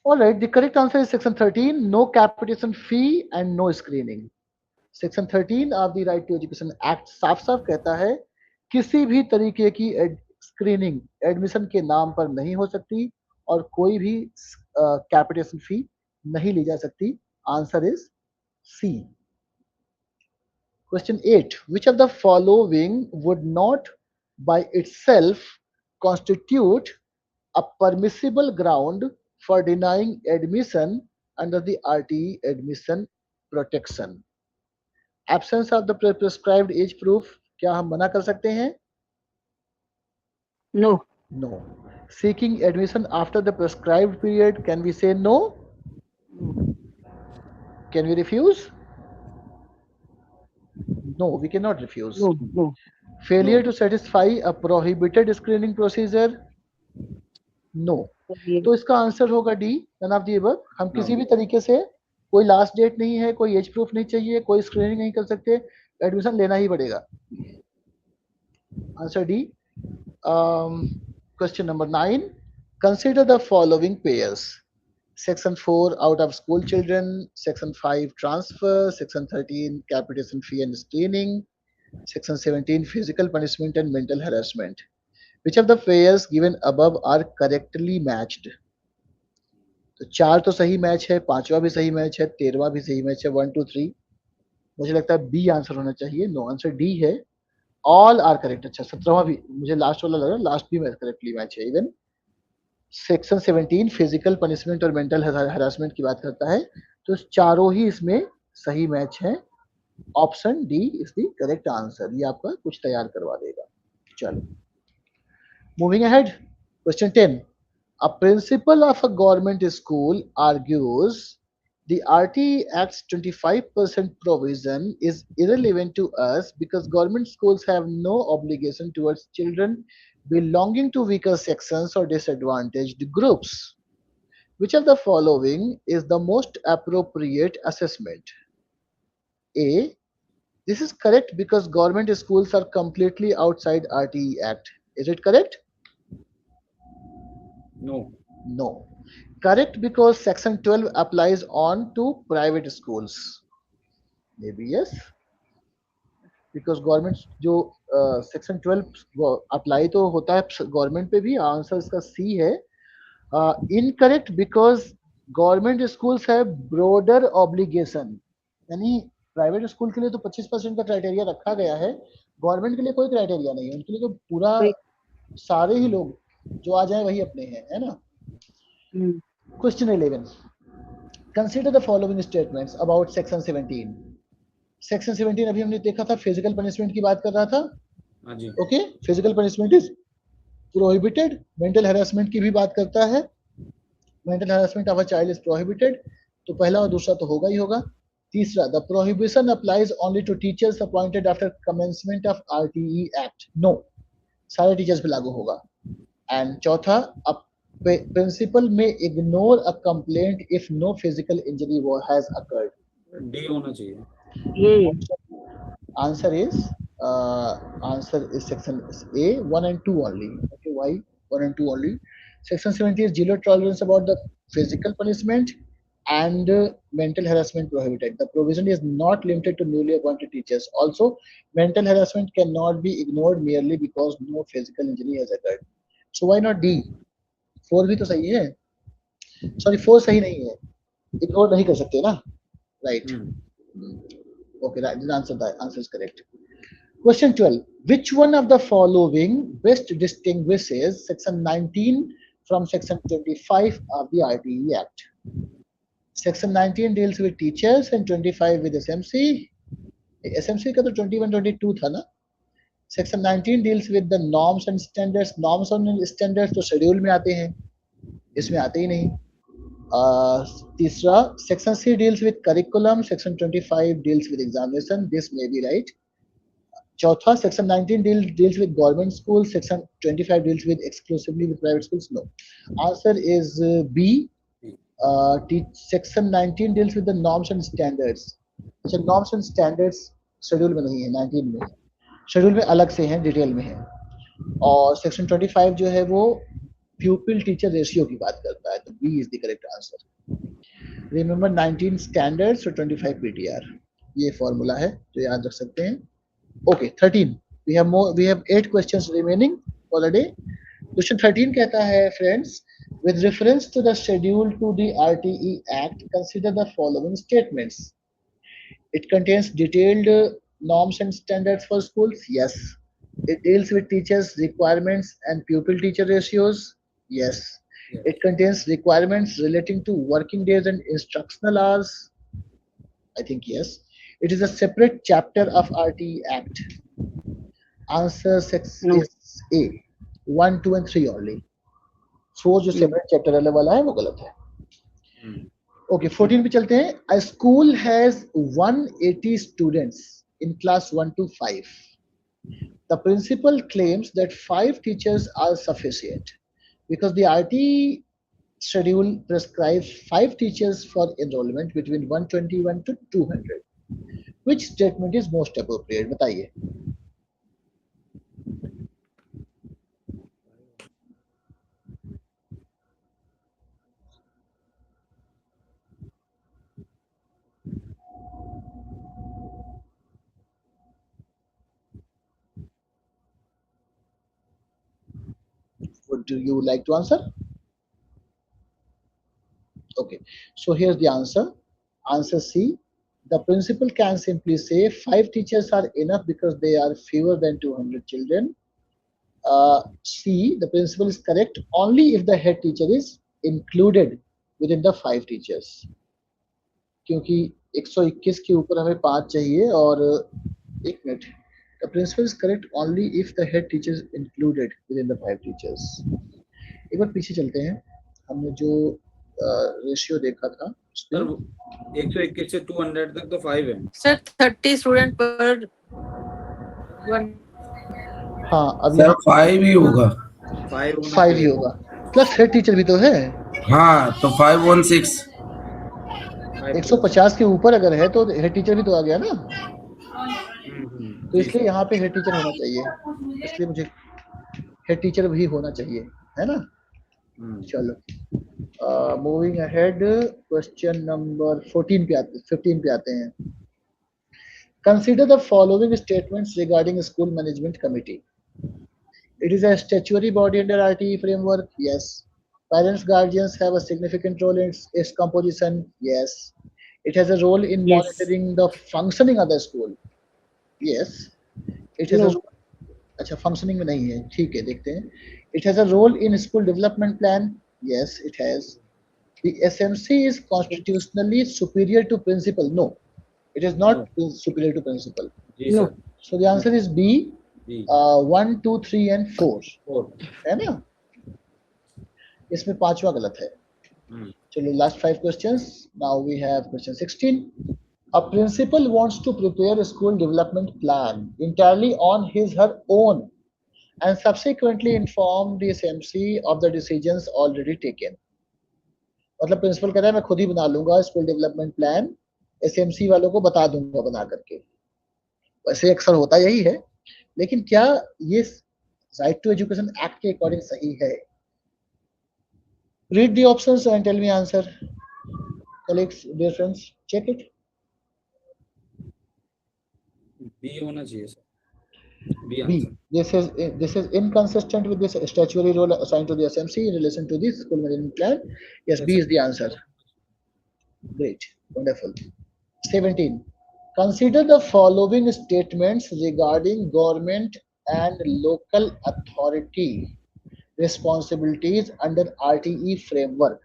Alright, the correct answer is section 13, no capitation fee and no screening. Section 13 of the right to education act साफ साफ कहता है किसी भी तरीके की स्क्रीनिंग एडमिशन के नाम पर नहीं हो सकती और कोई भी कैपिटेशन फी नहीं ली जा सकती. Answer is C. Question 8. Which of the following would not by itself constitute a permissible ground for denying admission under the RTE admission protection? Absence of the prescribed age proof, क्या हम मना कर सकते हैं? No. No. Seeking admission after the prescribed period, can we say no? Can we refuse? No, we cannot refuse. No. No. Failure to satisfy a prohibited screening procedure? No. तो इसका आंसर होगा D, none of the above. हम किसी भी तरीके से कोई लास्ट डेट नहीं है, कोई एज प्रूफ नहीं चाहिए, कोई स्क्रीनिंग नहीं कर सकते, एडमिशन लेना ही पड़ेगा. Answer D. Question number 9. Consider the following pairs. Section 4 out of school children, Section 5 transfer, Section 13 capitation fee and screening, Section 17 physical punishment and mental harassment. Which of the pairs given above are correctly matched? तो 4 तो सही मैच है, 5वां भी सही मैच है, 13वां भी सही मैच है. 1 2 3 मुझे लगता है बी आंसर होना चाहिए. नो, आंसर डी है. All are correct. अच्छा, 17वां भी मुझे लास्ट वाला लग रहा है, लास्ट भी मैच करेक्टली मैच है. इवन सेक्शन 17 फिजिकल पनिशमेंट और मेंटल हरासमेंट की बात करता है, तो चारों ही इसमें सही मैच है. Option D is the correct answer. ये आपका कुछ तैयार करवा देगा. चलो, moving ahead. Question 10. A principal of a government school argues the RTE Act's 25% provision is irrelevant to us because government schools have no obligation towards children belonging to weaker sections or disadvantaged groups. Which of the following is the most appropriate assessment? A. This is correct because government schools are completely outside RTE Act. Is it correct? No. No. Correct because section 12 applies on to private schools. Maybe yes. Because government जो section 12 अप्लाई तो होता है गवर्नमेंट पे भी. आंसर इसका सी है. इनकरेक्ट बिकॉज गवर्नमेंट स्कूल्स है ब्रॉडर ऑब्लिगेशन, यानी प्राइवेट स्कूल के लिए तो 25% का क्राइटेरिया रखा गया है, गवर्नमेंट के लिए कोई क्राइटेरिया नहीं है. उनके लिए तो पूरा सारे ही लोग जो आ जाए वही अपने हैं, है ना. Question 11. Consider the following statements about section 17. Section 17 अभी हमने देखा था, फिजिकल पनिशमेंट की बात कर रहा था. हाँ जी. Okay, physical punishment is prohibited. Mental harassment की भी बात करता है. Mental harassment of a child is prohibited. तो पहला और दूसरा तो होगा ही होगा. तीसरा, the prohibition applies only to teachers appointed after commencement of RTE act. No, सारे टीचर्स पे लागू होगा. एंड चौथा, a principal may ignore a complaint if no physical injury has occurred. D होना चाहिए. ये Answer is section A, 1 and 2 only. Okay, why 1 and 2 only? Section 70 is zero tolerance about the physical punishment and mental harassment prohibited. The provision is not limited to newly appointed teachers. Also, mental harassment cannot be ignored merely because no physical injury has occurred. So why not D? 4 भी तो सही है. Sorry, 4 सही नहीं है. Ignore नहीं कर सकते ना. Right. Okay, right. The answer is correct. Question 12. Which one of the following best distinguishes Section 19 from Section 25 of the RTE Act? Section 19 deals with teachers and 25 with SMC. SMC का तो 21, 22 था ना. Section 19 deals with the norms and standards. Norms and standards तो शेड्यूल में आते हैं, इसमें आते ही नहीं. तीसरा, Section C deals with curriculum. Section 25 deals with examination. This may be right. चौथा, Section 19 deals with government schools. Section 25 deals with exclusively with private schools. No. Answer is B. Section 19 deals with the norms and standards. अच्छा, norms and standards शेड्यूल में नहीं है, 19 में है. शेड्यूल में अलग से हैं, डिटेल में है. और Section 25 जो है वो pupil teacher ratio की बात करता है. तो B is the correct answer. Remember 19 standards और 25 PTR. ये फॉर्मूला है जो याद रख सकते हैं. Okay, 13. We have 8 questions remaining for the day. Question 13 कहता है, friends, with reference to the schedule to the RTE Act, consider the following statements. It contains detailed norms and standards for schools. Yes. It deals with teachers' requirements and pupil-teacher ratios. Yes. Yes. It contains requirements relating to working days and instructional hours. I think yes. It is a separate chapter of RTE Act. Answer No. is A. 1, 2 and 3 only. 4 जो separate chapter वाला वाला है वो गलत है. Okay, 14 पे चलते हैं. A school has 180 students in class 1 to 5. The principal claims that 5 teachers are sufficient because the RTE schedule prescribes 5 teachers for enrollment between 121 to 200. Which statement is most appropriate? बताइए. Would you like to answer? Okay, so here's the answer. Answer C. The principal can simply say 5 teachers are enough because they are fewer than 200 children. C. The principal is correct only if the head teacher is included within the 5 teachers. क्योंकि 121 के ऊपर हमें 5 चाहिए और 1 minute. The principal is correct only if the head teacher is included within the 5 teachers. एक बार पीछे चलते हैं. हमने जो रेशियो देखा था सर 121 से 200 तक तो 5 है. सर 30 स्टूडेंट पर 1. हाँ, अभी सर 5 ही होगा. 5 ही होगा. प्लस हेड टीचर भी तो है. हाँ, तो 516. 150 के ऊपर अगर है तो हेड टीचर भी तो आ गया ना. तो इसलिए यहाँ पे हेड टीचर होना चाहिए. इसलिए मुझे हेड टीचर भी होना चाहिए, है ना. चलो, मूविंग अहेड. क्वेश्चन नंबर 15 पे आते हैं. Consider the following statements regarding school management committee. It is a statutory body under RTE framework. Yes. Parents, guardians have a significant role in its composition. Yes. It has a role in Yes. monitoring the functioning of the school. Yes. It has No. a अच्छा, functioning में नहीं है. ठीक है, देखते हैं. It has a role in school development plan. Yes, it has. The SMC is constitutionally superior to principal. No, it is not superior to principal. जी No. Sir. So the answer is B. B. 1, 2, 3 and 4. 4. है ना. इसमें 5वां गलत है. चलो, last 5 questions. Now we have question 16. A principal wants to prepare a school development plan entirely on his her own and subsequently inform the SMC of the decisions already taken. मतलब प्रिंसिपल कह रहा है मैं खुद ही बना लूंगा स्कूल डेवलपमेंट प्लान, एसएमसी वालों को बता दूंगा बना करके। वैसे अक्सर होता यही है, लेकिन क्या ये राइट टू एजुकेशन एक्ट के अकॉर्डिंग सही है? Read the options and tell me answer. Colleagues, dear friends, check it. B होना चाहिए sir, B B. Answer. This is inconsistent with this statutory role assigned to the SMC in relation to the school management plan. Yes, B is the answer. Great, wonderful. 17. Consider the following statements regarding government and local authority responsibilities under RTE framework.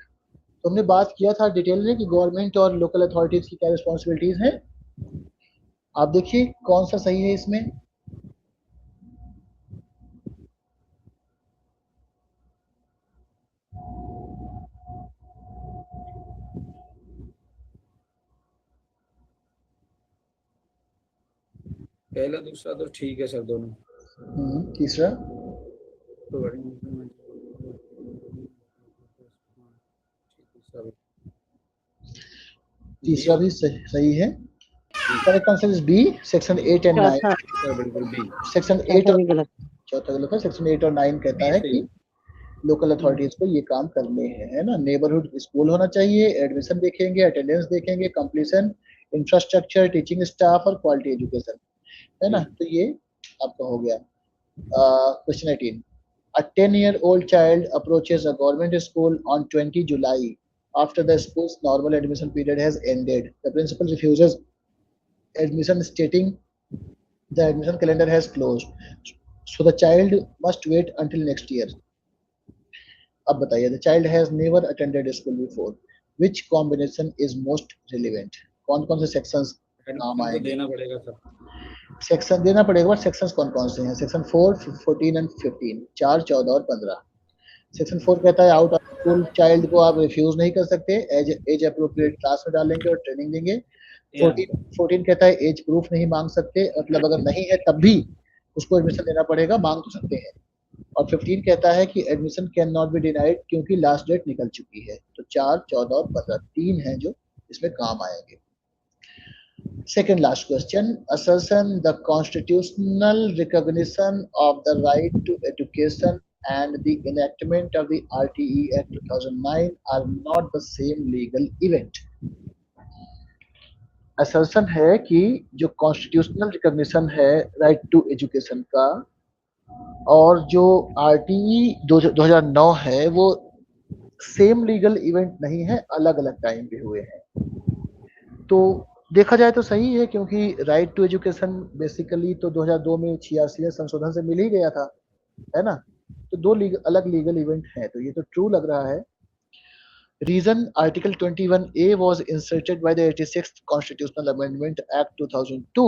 तो हमने बात किया था डिटेल में कि गवर्नमेंट और लोकल अथॉरिटीज की क्या रिस्पॉन्सिबिलिटीज हैं। आप देखिए कौन सा सही है इसमें। पहला दूसरा तो ठीक है सर दोनों। तीसरा तीसरा भी सही है। Correct answer is B, section 8 and 9। Sir बिल्कुल बी। सेक्शन 8 और चौथा गलत है। सेक्शन 8 और 9 कहता है कि लोकल अथॉरिटीज को ये काम करने हैं, है ना। नेबरहुड स्कूल होना चाहिए, एडमिशन देखेंगे, अटेंडेंस देखेंगे, कंप्लीशन, इंफ्रास्ट्रक्चर, टीचिंग स्टाफ और क्वालिटी एजुकेशन, है ना। तो ये आपका हो गया। Question 18, a 10-year-old child approaches a government school on 20 July after the school's normal admission period has ended. The principal refuses admission, stating the admission calendar has closed, so the child must wait until next year. अब बताइए, the child has never attended school before. Which combination is most relevant? कौन कौन से sections नाम आएंगे? देना पड़ेगा सर। सेक्शन देना पड़ेगा, बट सेक्शंस कौन कौन से हैं? सेक्शन 4, 14 एंड 15, 4, 14 और 15। सेक्शन 4 कहता है आउट ऑफ स्कूल चाइल्ड को आप रिफ्यूज नहीं कर सकते, एज अप्रोप्रिएट क्लास में डालेंगे और ट्रेनिंग देंगे। 14 कहता है एज प्रूफ नहीं मांग सकते, मतलब अगर नहीं है तब भी उसको एडमिशन देना पड़ेगा, मांग तो सकते हैं। और 15 कहता है कि admission can not be denied क्योंकि लास्ट डेट निकल चुकी है। तो 4, 14 और 15 तीन हैं जो इसमें काम आएंगे। Second last question, assertion the constitutional recognition of the right to education and the enactment of the RTE Act 2009 are not the same legal event. Assertion है कि जो constitutional recognition है right to education का और जो RTE 2009 है वो same legal event नहीं है, अलग अलग टाइम पे हुए हैं। तो देखा जाए तो सही है, क्योंकि राइट टू एजुकेशन बेसिकली तो 2002 में 86 संशोधन से मिल ही गया था, है ना। तो दो अलग लीगल इवेंट हैं, तो ये तो ट्रू लग रहा है। Reason, article 21A was inserted by the 86th Constitutional Amendment Act 2002,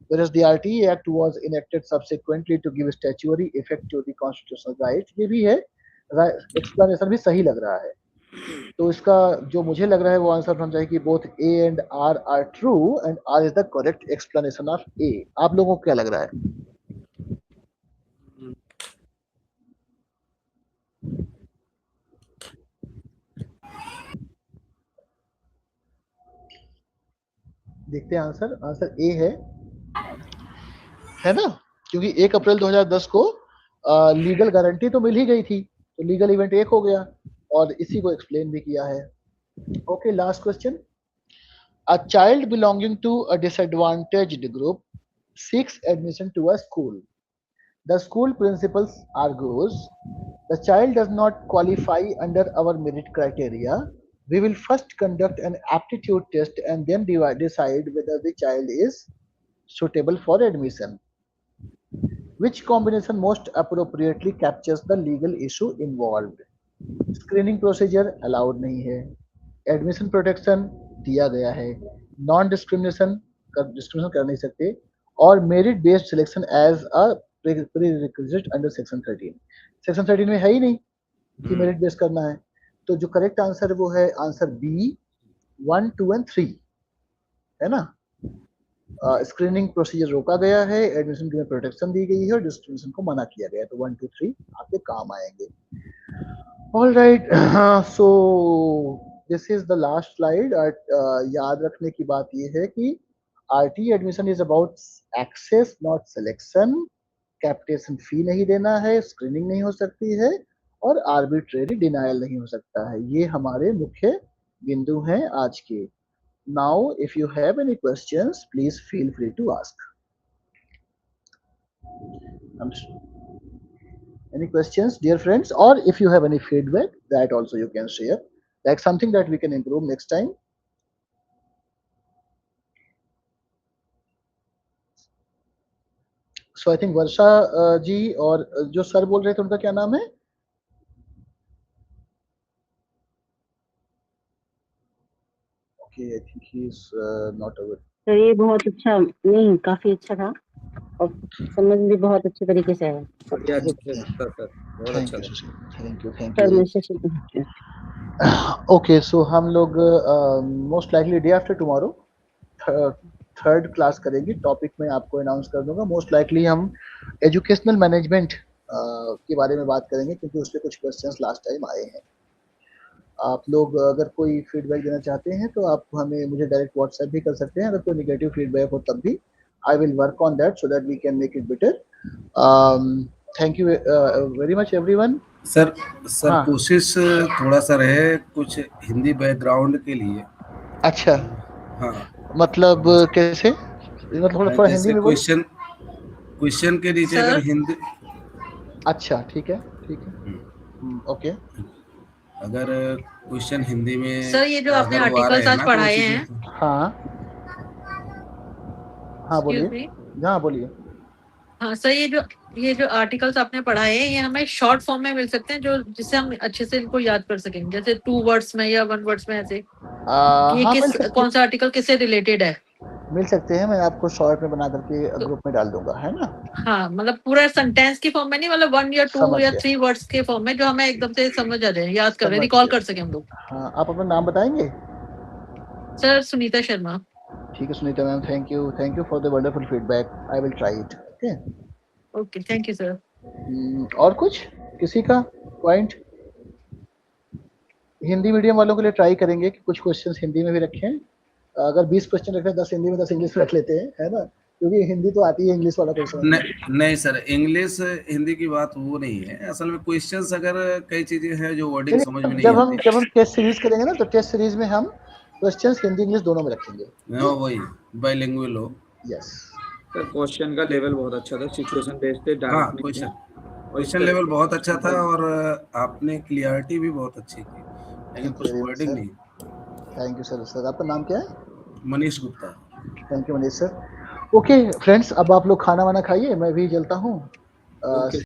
whereas the RTE Act was enacted subsequently to give statutory effect to the constitutional right. ये भी है, एक्सप्लेनेशन भी सही लग रहा है। तो इसका जो मुझे लग रहा है वो आंसर होना चाहिए कि both A and R are true and R is the correct explanation of A. आप लोगों को क्या लग रहा है? देखते हैं आंसर। आंसर ए है ना, क्योंकि 1 अप्रैल 2010 को लीगल गारंटी तो मिल ही गई थी, तो लीगल इवेंट एक हो गया और इसी को एक्सप्लेन भी किया है। Okay, last question. A child belonging to a disadvantaged group seeks admission to a school. The school principal argues, the child does not qualify under our merit criteria. We will first conduct an aptitude test and then decide whether the child is suitable for admission. Which combination most appropriately captures the legal issue involved? Screening procedure allowed नहीं है, एडमिशन प्रोटेक्शन दिया गया है, नॉन डिस्क्रिमिनेशन कर नहीं सकते, और merit based selection as a prerequisite under section 13। Section 13 में है ही नहीं कि मेरिट बेस्ड करना है। तो जो करेक्ट आंसर है वो है आंसर बी, 1, 2 एंड 3, है ना। स्क्रीनिंग प्रोसीजर रोका गया है, एडमिशन में प्रोटेक्शन दी गई है और डिस्क्रिमिनेशन को मना किया गया है। तो 1 2 3 आपके काम आएंगे। All right, so this is the last slide. याद रखने की बात यह है कि RTE admission is about access not selection. Capitation fee नहीं देना है, स्क्रीनिंग नहीं हो सकती है और आर्बिट्रेरी डिनायल नहीं हो सकता है। ये हमारे मुख्य बिंदु हैं आज के। Now, if you have any questions, please feel free to ask. Any questions, dear friends, or if you have any feedback, that also you can share. Like something that we can improve next time. So I think वर्षा जी और जो सर बोल रहे थे उनका क्या नाम है? Okay, I think he is not aware. तो ये बहुत अच्छा नहीं, काफी अच्छा था और समझ भी बहुत अच्छे तरीके से आया। बढ़िया, अच्छे से सर बहुत Thank अच्छा you, था। Sushil. Thank you, thank sir you. मैं सेशन Okay, so हम लोग most likely day after tomorrow third class करेंगे। टॉपिक में आपको अनाउंस कर दूंगा। मोस्ट लाइकली हम एजुकेशनल मैनेजमेंट के बारे में बात करेंगे क्योंकि उस पर कुछ क्वेश्चंस लास्ट टाइम आए हैं। आप लोग अगर कोई फीडबैक देना चाहते हैं तो आप हमें मुझे डायरेक्ट व्हाट्सएप भी कर सकते हैं। अगर कोई नेगेटिव फीडबैक हो तब भी I will work on that so that we can make it better. Thank you very much everyone. Sir हाँ। कोशिश थोड़ा सा रहे कुछ हिंदी बैकग्राउंड के लिए। अच्छा, हाँ, मतलब कैसे? मतलब थोड़ा हिंदी जैसे में बोलो। क्वेश्चन के नीचे सर? अगर हिंदी, अच्छा, ठीक है, ठीक है। ओके। अगर क्वेश्चन हिंदी में सर, ये जो आपने अगर वो आ रहे आर्टिकल्स हैं आज ना, पढ़ाए तो हैं, उसी हाँ हाँ बोलिए। Excuse me? हाँ बोलिए। हाँ सर, ये जो आर्टिकल्स आपने पढ़ाए हैं, ये हमें शॉर्ट फॉर्म में मिल सकते हैं, जो जिससे हम अच्छे से इनको याद कर सकेंगे, जैसे 2 वर्ड्स में या 1 वर्ड्स में ऐसे। ये हाँ, मिल किस सकते कौन सा आर्टिकल किससे रिलेटेड है? मिल सकते हैं। मैं आपको शॉर्ट में बना करके तो- ग्रुप में डाल दूंगा, है ना? हाँ, मतलब पूरा सेंटेंस की फॉर्म में नहीं, मतलब 1 या 2 समझ या गया। 3 वर्ड्स के फॉर्म में, जो हमें एकदम से समझ आ जाए, याद कर समझ रिकॉल गया। कर सके हम लोग। हाँ, आप अपना नाम बताएंगे? सर, सुनीता शर्मा। ठीक है Sunita ma'am, thank you for the wonderful feedback. I will try it. Okay. Okay, thank you sir. और कुछ किसी का पॉइंट? हिंदी मीडियम वालों के लिए ट्राई करेंगे कि कुछ क्वेश्चंस हिंदी में भी रखें। अगर 20 क्वेश्चन रखें, 10 हिंदी में 10 इंग्लिश में रख लेते हैं, है ना? क्योंकि हिंदी तो आती है, इंग्लिश वाला क्वेश्चन नहीं सर, इंग्लिश हिंदी की बात वो नहीं है। असल में क्वेश्चंस अगर कई चीजें हैं जो वर्डिंग समझ में नहीं जब आती, हम टेस्ट सीरीज करेंगे ना, तो टेस्ट सीरीज में हम क्वेश्चंस हिंदी इंग्लिश दोनों में रखेंगे। वही बाइलिंगुअल हो। यस। सर क्वेश्चन का लेवल बहुत अच्छा था, सिचुएशन बेस्ड थे, हाँ, डायरेक्ट क्वेश्चन लेवल बहुत अच्छा था और आपने क्लियरिटी भी बहुत अच्छी की, लेकिन कुछ वर्डिंग नहीं। Thank you sir. सर आपका नाम क्या है? Manish Gupta. Thank you Manish sir. Okay friends, अब आप लोग खाना वाना खाइए, मैं भी चलता हूँ। ओके